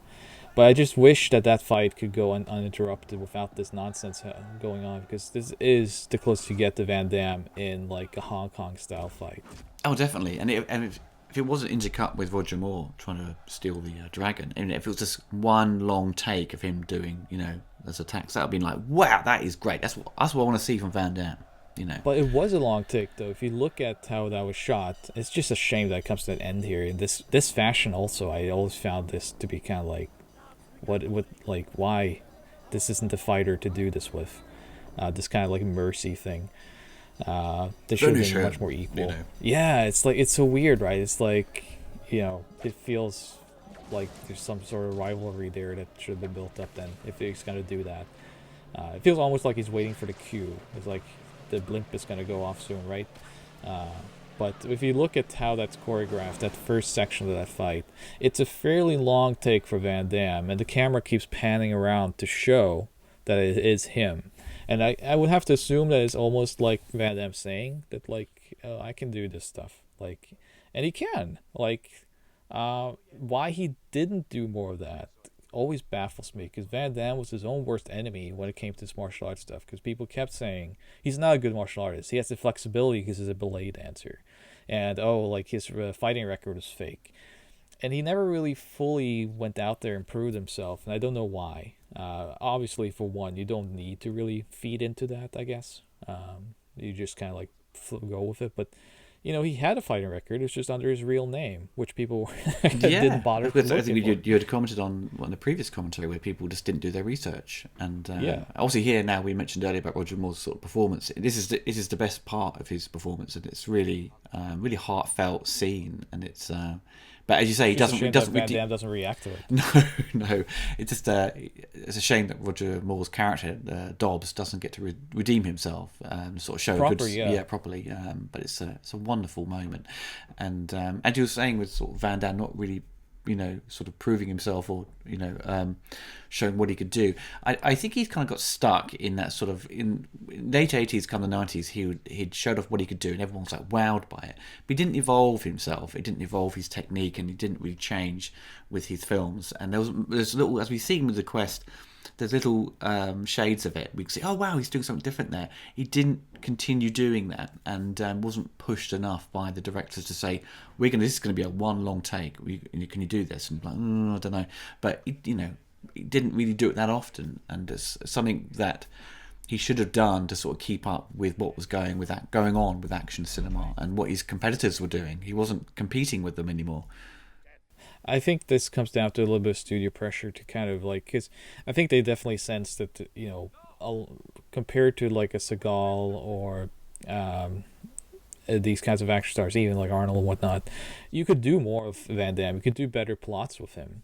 But I just wish that fight could go uninterrupted without this nonsense going on, because this is the closest you get to Van Damme in like a Hong Kong style fight.
Oh, definitely. And if it wasn't intercut with Roger Moore trying to steal the dragon, and if it was just one long take of him doing those attacks, that would have been like, wow, that is great. That's what I want to see from Van Damme. you know.
But it was a long take, though. If you look at how that was shot, it's just a shame that it comes to an end here. In this fashion, also, I always found this to be kind of like, like, why? This isn't the fighter to do this with. This kind of like mercy thing. They should have
Finish
been much
him,
more
you
equal.
know.
Yeah, it's like it's so weird, right? It's like, it feels like there's some sort of rivalry there that should have been built up. Then, if he's gonna do that, it feels almost like he's waiting for the cue. It's like the blimp is gonna go off soon, right? Uh, but if you look at how that's choreographed, that first section of that fight, it's a fairly long take for Van Damme, and the camera keeps panning around to show that it is him. And I would have to assume that it's almost like Van Damme saying that, like, oh, I can do this stuff. Like, and he can. Like, why he didn't do more of that always baffles me, because Van Damme was his own worst enemy when it came to this martial arts stuff, because people kept saying he's not a good martial artist. He has the flexibility because he's a ballet dancer. And, oh, like, his fighting record was fake. And he never really fully went out there and proved himself, and I don't know why. Obviously, for one, you don't need to really feed into that, I guess. You just kind of like go with it. But, he had a fighting record. It's just under his real name, which people didn't
Yeah,
bother to
because I
look
think
for.
you had commented on one of the previous commentary where people just didn't do their research, and
Yeah,
obviously here now we mentioned earlier about Roger Moore's sort of performance. This is the best part of his performance, and it's really really heartfelt scene, and it's. But as you say,
it's just a
he
shame that
doesn't
Van Damme doesn't react to it.
No, no. It's just it's a shame that Roger Moore's character Dobbs doesn't get to redeem himself, sort of show a good,
Proper, yeah.
yeah, properly. But it's a wonderful moment, and as you were saying with sort of Van Damme not really, sort of proving himself or showing what he could do. I think he's kind of got stuck in that sort of in late '80s, come the '90s. He'd showed off what he could do, and everyone was like wowed by it. But he didn't evolve himself. He didn't evolve his technique, and he didn't really change with his films. And there's little, as we've seen with the Quest, there's little shades of it. We can see, oh wow, he's doing something different there. He didn't continue doing that, and wasn't pushed enough by the directors to say, this is going to be a one long take. Can you do this? And like, I don't know. But he didn't really do it that often, and it's something that he should have done to sort of keep up with what was going on with action cinema and what his competitors were doing. He wasn't competing with them anymore.
I think this comes down to a little bit of studio pressure to kind of like, because I think they definitely sense that, compared to like a Seagal or these kinds of action stars, even like Arnold and whatnot, you could do more of Van Damme. You could do better plots with him.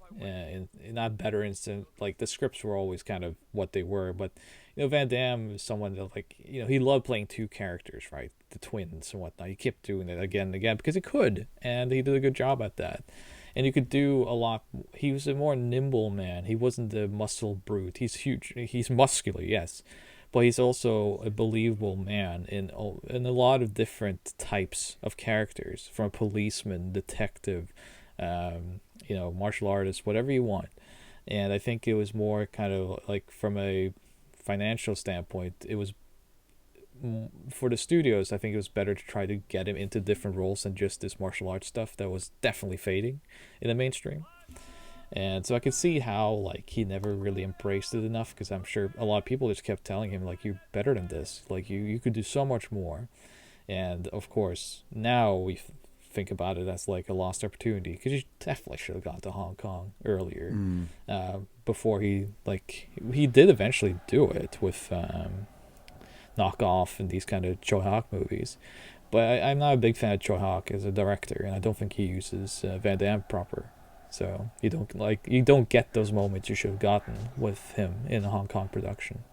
Not better instant, like the scripts were always kind of what they were, but Van Damme is someone that, like, he loved playing two characters, right? The twins and whatnot. He kept doing it again and again because he could, and he did a good job at that. And you could do a lot. He was a more nimble man. He wasn't the muscle brute. He's huge. He's muscular, yes, but he's also a believable man in a lot of different types of characters, from a policeman, detective, martial artist, whatever you want. And I think it was more kind of like, from a financial standpoint, it was for the studios. I think it was better to try to get him into different roles than just this martial arts stuff that was definitely fading in the mainstream. And so I could see how, like, he never really embraced it enough, because I'm sure a lot of people just kept telling him, like, you're better than this, like, you could do so much more. And of course now we think about it as like a lost opportunity, because you definitely should have gone to Hong Kong earlier. Before he did eventually do it with Knockoff and these kind of Choi Hawk movies. But I'm not a big fan of Choi Hawk as a director, and I don't think he uses Van Damme proper. So you don't get those moments you should have gotten with him in a Hong Kong production.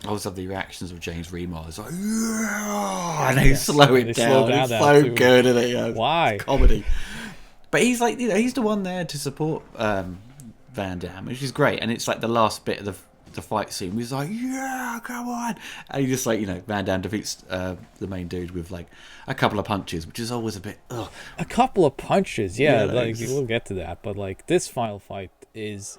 I always love the reactions of James Remar. It's like, yeah, and they slow it
They
down.
slow down
It's
that
so
too.
good, isn't it?
Why?
It's comedy. But he's like, he's the one there to support Van Damme, which is great. And it's like the last bit of the fight scene. He's like, yeah, come on. And he just like, Van Damme defeats the main dude with like a couple of punches, which is always a bit, ugh.
A couple of punches, yeah.
Yeah,
Like,
it's-
we'll get to that, but like, this final fight is,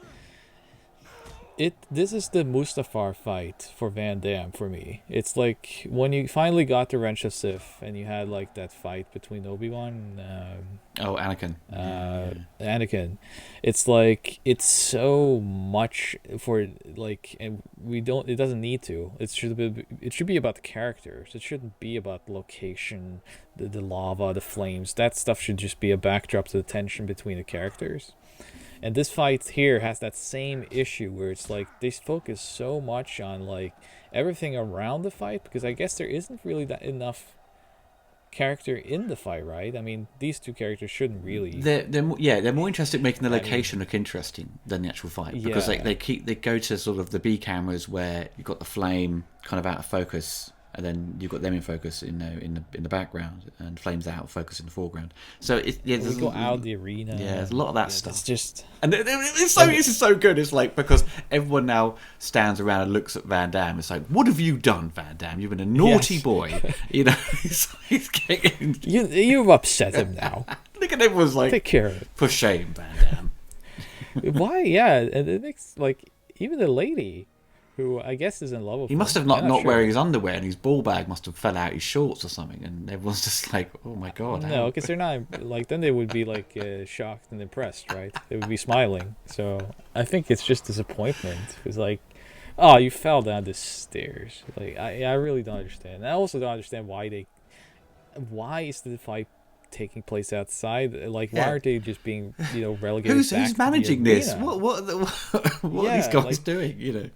This is the Mustafar fight for Van Damme for me. It's like when you finally got the Wrench of Sith and you had like that fight between Obi-Wan and
Oh, Anakin.
Anakin. It's like it's so much for like, and we don't. It doesn't need to. It should be about the characters. It shouldn't be about the location, the lava, the flames. That stuff should just be a backdrop to the tension between the characters. And this fight here has that same issue where it's like they focus so much on like everything around the fight, because I guess there isn't really that enough character in the fight, right? I mean, these two characters shouldn't really.
They're more interested in making the
I mean,
location look interesting than the actual fight, because
yeah,
they go to sort of the B cameras where you've got the flame kind of out of focus, and then you've got them in focus in the background, and flames out of focus in the foreground. So
we go out of the arena.
yeah, there's a lot of that
Yeah,
stuff.
it's just.
And this is so good. It's like, because everyone now stands around and looks at Van Damme. It's like, what have you done, Van Damme? You've been a naughty boy. You know, he's getting.
You've upset him now.
Look at everyone's like,
Take care of it.
for shame, Van Damme.
Why? Yeah, and it makes like even the lady, who I guess is in love with
He
him.
must have
I'm
not
sure.
wearing his underwear, and his ball bag must have fell out his shorts or something. And everyone's just like, oh my god.
No, because they're not like. Then they would be like shocked and impressed, right? They would be smiling. So I think it's just disappointment. It's like, oh, you fell down the stairs. Like I really don't understand. And I also don't understand why is the fight taking place outside? Like, why
Yeah.
aren't they just being relegated?
Who's
back to the
managing this?
arena?
What are these
Yeah,
guys
like-
doing? You know.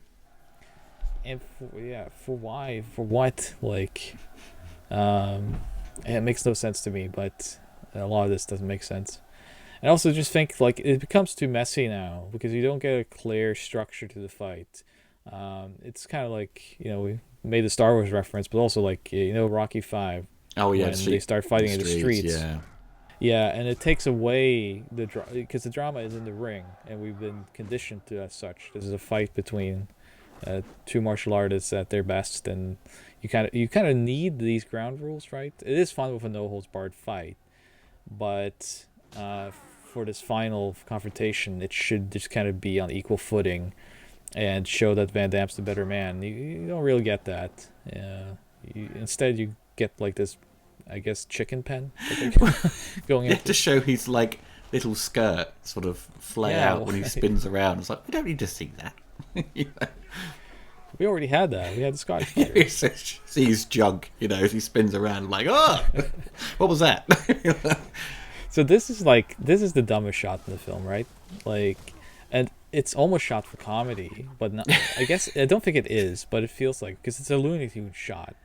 And for why, for what? Like, it makes no sense to me. But a lot of this doesn't make sense. And I also just think like it becomes too messy now because you don't get a clear structure to the fight. It's kind of like we made the Star Wars reference, but also like Rocky 5
Oh yeah,
when they start fighting in the streets.
Yeah.
Yeah, and it takes away because the drama is in the ring, and we've been conditioned to as such. This is a fight between two martial artists at their best, and you kind of need these ground rules, right? It is fun with a no holds barred fight, but for this final confrontation, it should just kind of be on equal footing, and show that Van Damme's the better man. You don't really get that. Instead, you get like this, I guess, chicken pen that they're going
You have
into.
to show his like little skirt sort of flay
Yeah,
out when he spins around. It's like, we don't need to see that. You know?
We already had that. We had the Scottish fighter.
It's see his junk, as he spins around. I'm like, oh, what was that?
So this is the dumbest shot in the film, right? Like, and it's almost shot for comedy, but not, I guess I don't think it is, but it feels like because it's a Looney Tunes shot.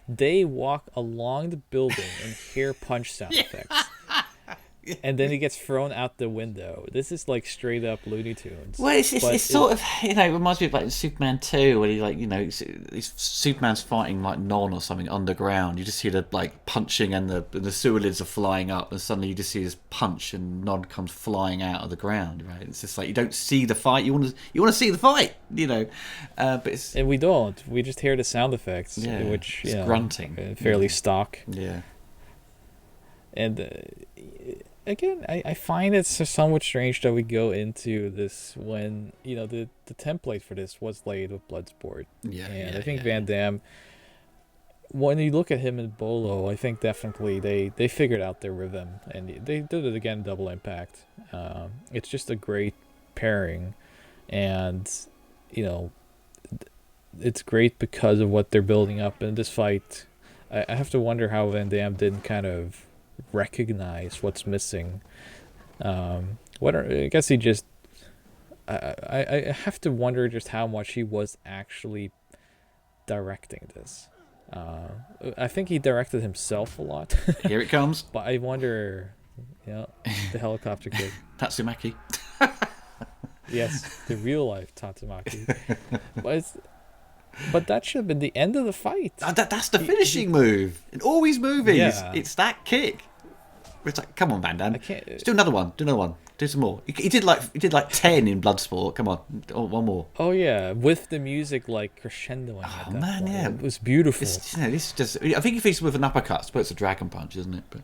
They walk along the building and hear punch sound effects. And then he gets thrown out the window. This is like straight up Looney Tunes.
Well, it's sort of, it reminds me of like Superman 2, where he like, Superman's fighting like Non or something underground. You just hear the like punching, and the sewer lids are flying up, and suddenly you just see this punch, and Non comes flying out of the ground. Right? It's just like you don't see the fight. You want to see the fight, but it's
And we don't. We just hear the sound effects,
yeah,
which
it's grunting,
fairly stock.
yeah.
And again, I find it somewhat strange that we go into this when the template for this was laid with Bloodsport.
Yeah,
And
yeah,
I think
yeah.
Van Damme, when you look at him and Bolo, I think definitely they figured out their rhythm, and they did it again. Double Impact. It's just a great pairing, and it's great because of what they're building up in this fight. I have to wonder how Van Damme didn't kind of recognize what's missing. I guess he just. I have to wonder just how much he was actually directing this. I think he directed himself a lot,
Here it comes,
but I wonder, the helicopter kid.
Tatsumaki.
Yes, the real life Tatsumaki. But that should have been the end of the fight.
That's the finishing move in all his movies.
Yeah.
It's that kick. It's like, come on, Van Damme.
I can't.
Let's do another one. Do some more. He did like 10 in Bloodsport. Come on, one more.
Oh yeah, with the music like crescendoing.
Oh,
at that
man,
point.
yeah.
It was beautiful.
This is just. I think if he's with an uppercut, I suppose it's a dragon punch, isn't it? But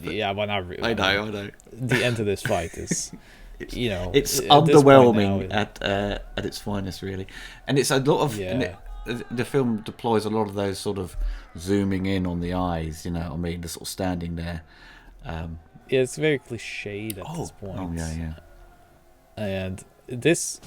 Yeah, but not really.
I know.
The end of this fight is
It's
at this point now,
underwhelming at its finest, really, and it's a lot of. And
yeah,
the film deploys a lot of those sort of zooming in on the eyes. You know what I mean? The sort of standing there.
yeah, it's very cliched at this
Oh yeah,
point,
yeah.
and this,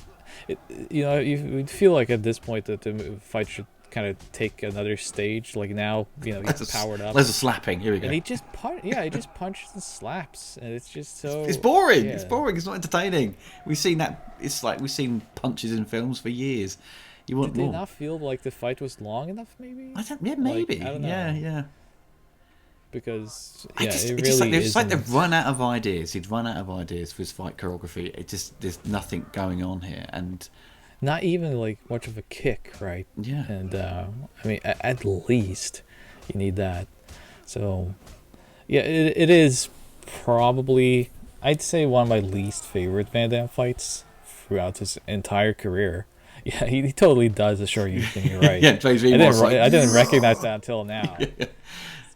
you would feel like at this point that the fight should kind of take another stage. Like now, he's powered up,
There's a slapping. Here we go.
and he just punches and slaps, and it's just so
It's boring. It's
yeah.
boring. It's not entertaining. We've seen that. It's like we've seen punches in films for years. You want
Did they
more?
not feel like the fight was long enough? Maybe.
I don't. Yeah,
Like,
maybe.
I don't
Yeah,
know,
yeah.
because
I
yeah,
just,
it
it's just like
really
it's like
isn't.
they've run out of ideas. He'd run out of ideas for his fight choreography. It just there's nothing going on here, and
Not even like much of a kick, right?
yeah,
And I mean, at least you need that. So yeah, it is probably, I'd say, one of my least favorite Van Damme fights throughout his entire career. Yeah, he totally does assure you thing. You're right.
yeah. James V was like,
I didn't recognize that until now.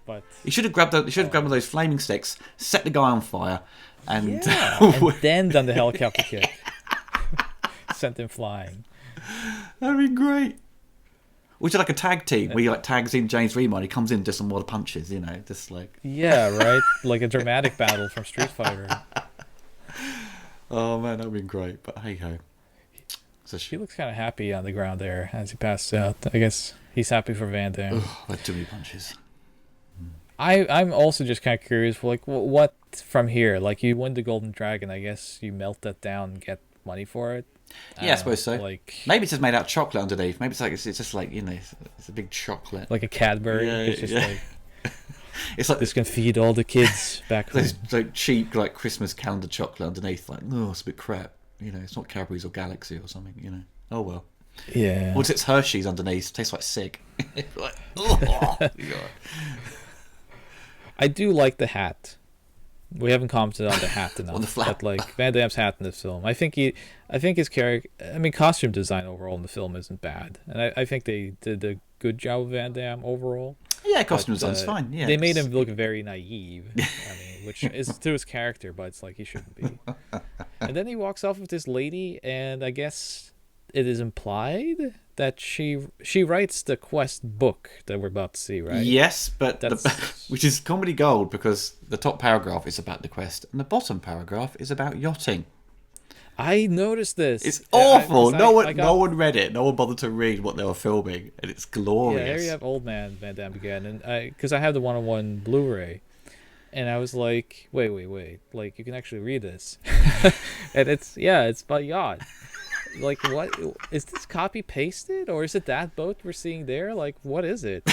But
he should have grabbed. He should have grabbed one of those flaming sticks, set the guy on fire, and
yeah, and then done the helicopter kick, sent him flying.
that'd be great. We should like a tag team where he like tags in James Remar. He comes in, does some more punches. Just like.
Yeah, right. Like a dramatic battle from Street Fighter.
Oh man, that'd be great. But hey ho.
He looks kind of happy on the ground there as he passes out. I guess he's happy for Van Damme.
I've had too many punches.
I'm also just kind of curious, like, what from here? Like, you win the Golden Dragon, I guess you melt that down and get money for it.
Yeah, I suppose so.
Like,
Maybe it's just made out of chocolate underneath. Maybe it's just like it's a big chocolate.
like a Cadbury.
Yeah,
It's just
yeah.
like,
It's like
this can feed all the kids back home.
those like cheap like Christmas calendar chocolate underneath. Like, oh, it's a bit crap. It's not Cadbury's or Galaxy or something. Oh well.
Yeah.
Or it's Hershey's underneath. Tastes like cig. Like, oh, God.
I do like the hat. We haven't commented on the hat enough.
On the flap.
But like Van Damme's hat in this film, I think his character. I mean, costume design overall in the film isn't bad, and I think they did a good job of Van Damme overall.
Yeah, costume
But,
design's fine. Yeah,
they made him look very naive. I mean, which is to his character, but it's like he shouldn't be. And then he walks off with this lady, and I guess it is implied that she writes the quest book that we're about to see, right?
Yes, but
That's
which is comedy gold because the top paragraph is about the quest and the bottom paragraph is about yachting.
I noticed this.
It's awful. No
one.
one read it. No one bothered to read what they were filming, and it's glorious.
Yeah, here you have Old Man Van Damme again, and because I have the one-on-one Blu-ray, and I was like, wait, like you can actually read this, and it's by yacht. Like, what is this copy pasted, or is it that boat we're seeing there? Like, what is it?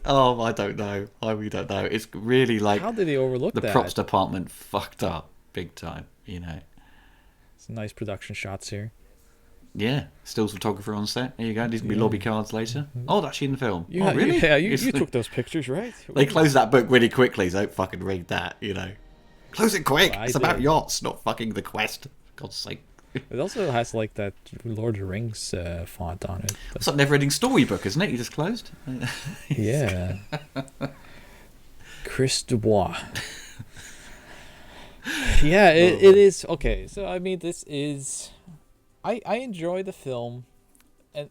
Oh, I don't know. I really don't know. It's really like
How did he overlook
the
that?
props department fucked up big time.
Some nice production shots here.
Yeah, stills photographer on set. There you go. These will be lobby cards later. Oh, that's actually in the film.
Yeah,
oh, really?
Yeah, you took those pictures, right?
They closed that book really quickly, so don't fucking read that. Close it quick.
Well,
it's about yachts, not fucking the quest. For God's sake.
It also has like that Lord of the Rings font on it.
It's like never-ending storybook, isn't it? You just closed.
Yeah. Chris Dubois. Yeah, it is. Okay, so I mean, this is... I enjoy the film, and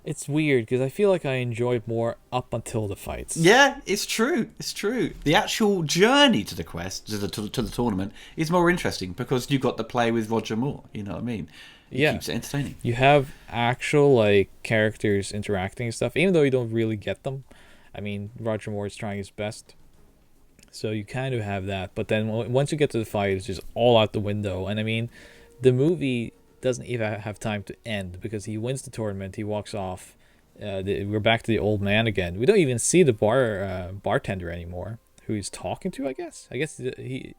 it's weird because I feel like I enjoyed more up until the fights.
Yeah, it's true. It's true. The actual journey to the quest, to the tournament, is more interesting because you got to play with Roger Moore. You know what I mean? It keeps it entertaining.
You have actual like characters interacting and stuff, even though you don't really get them. I mean, Roger Moore is trying his best, so you kind of have that. But then once you get to the fight, it's just all out the window. And I mean, the movie doesn't even have time to end because he wins the tournament. He walks off. We're back to the old man again. We don't even see the bartender anymore, who he's talking to. I guess it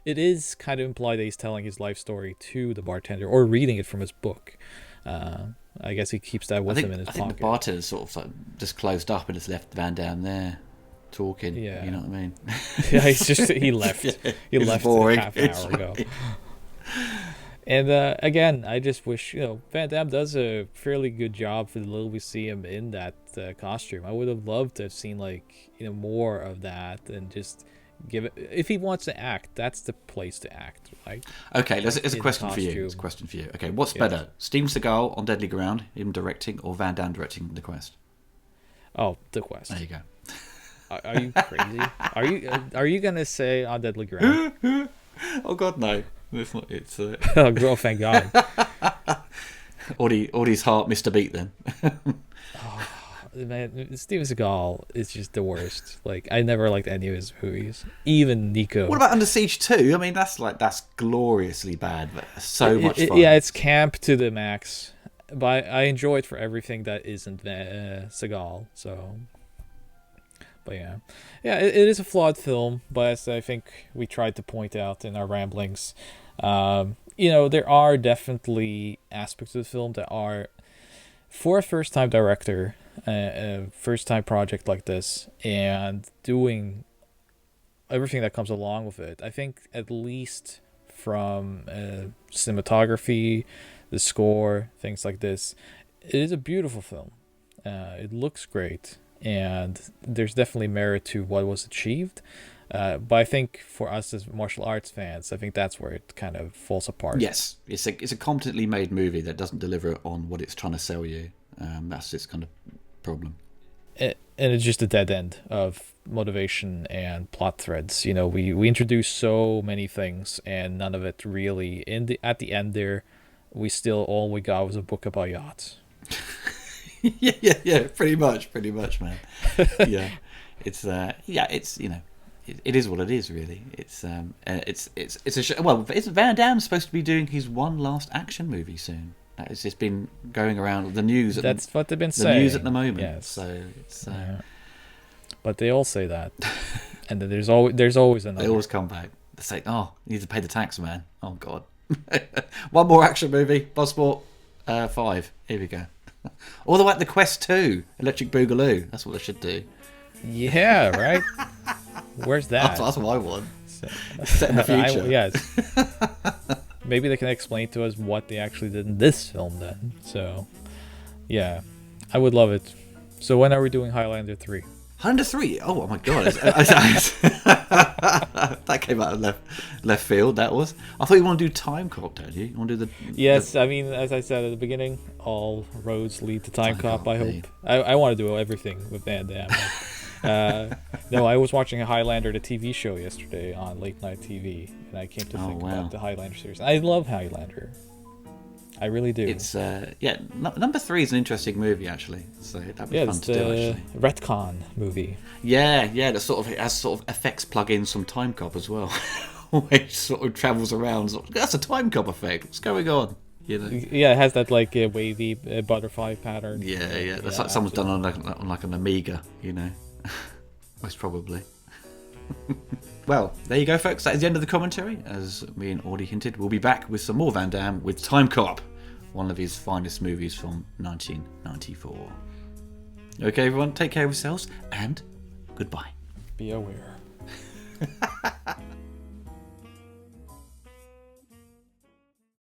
is kind of implied that he's telling his life story to the bartender or reading it from his book. I guess he keeps that with him in his pocket.
I think the bartender's sort of like just closed up and just left Van Damme there talking.
Yeah.
You know what I mean?
Yeah, he left.
Yeah,
he left
boring.
half an hour ago. And again, I just wish Van Damme does a fairly good job for the little we see him in that costume. I would have loved to have seen more of that and just give it. If he wants to act, that's the place to act, right?
Okay, it's a
In
question for you.
costume.
It's a question for you. Okay, what's
Yes.
better, Steven Seagal on Deadly Ground, him directing, or Van Damme directing The Quest?
Oh, The Quest.
There you go.
Are you crazy? Are you gonna say On Deadly Ground?
Oh God, no. It's not. It's
Oh, girl, thank God.
Audie's heart missed a beat then.
Man, Steven Seagal is just the worst. Like, I never liked any of his movies, even Nico.
What about Under Siege 2? I mean, that's gloriously bad, but so much fun.
Yeah, it's camp to the max, but I enjoy it for everything that isn't Seagal. So, but yeah, it is a flawed film, but as I think we tried to point out in our ramblings, there are definitely aspects of the film that are, for a first-time director, a first-time project like this, and doing everything that comes along with it. I think at least from cinematography, the score, things like this, it is a beautiful film. It looks great, and there's definitely merit to what was achieved. But I think for us as martial arts fans, I think that's where it kind of falls apart.
Yes, it's a competently made movie that doesn't deliver on what it's trying to sell you. That's its kind of problem.
And it's just a dead end of motivation and plot threads. We introduce so many things, and none of it really. At the end there, all we got was a book about yachts.
yeah, pretty much, man. Yeah, it's it is what it is, really. It's a show. Well, isn't Van Damme supposed to be doing his one last action movie soon? It's just been going around the news.
That's what they've been saying.
The news at the moment.
Yes.
So it's.
But they all say that, and then there's always another.
They always come back. They say, "Oh, you need to pay the tax, man." Oh God. One more action movie, Bloodsport 5. Here we go. All the way at The Quest 2, Electric Boogaloo. That's what they should do.
Yeah, right. Where's that?
That's what I want. Set in the future.
Yes. Maybe they can explain to us what they actually did in this film then. So, yeah, I would love it. So when are we doing Highlander 3?
Highlander 3? Oh my God. That came out of left field, that was. I thought you want to do Time Cop, don't you? You want to do the...
Yes, I mean, as I said at the beginning, all roads lead to Time Cop, I hope. I want to do everything with Van Damme. No, I was watching a Highlander, the TV show, yesterday on late night TV, and I came to think about the Highlander series. I love Highlander. I really do.
It's number 3 is an interesting movie, actually. So that'd be fun to do, actually.
Retcon movie.
Yeah, that it has sort of effects plug-ins from Time Cop as well. Which sort of travels around. That's a Time Cop effect. What's going on?
Yeah, it has that wavy butterfly pattern.
Yeah. That's like someone's done on like an Amiga, Most probably. Well, there you go, folks. That is the end of the commentary. As me and Audie hinted, we'll be back with some more Van Damme with Time Cop, one of his finest movies from 1994. Okay, everyone, take care of yourselves, and goodbye.
Be aware.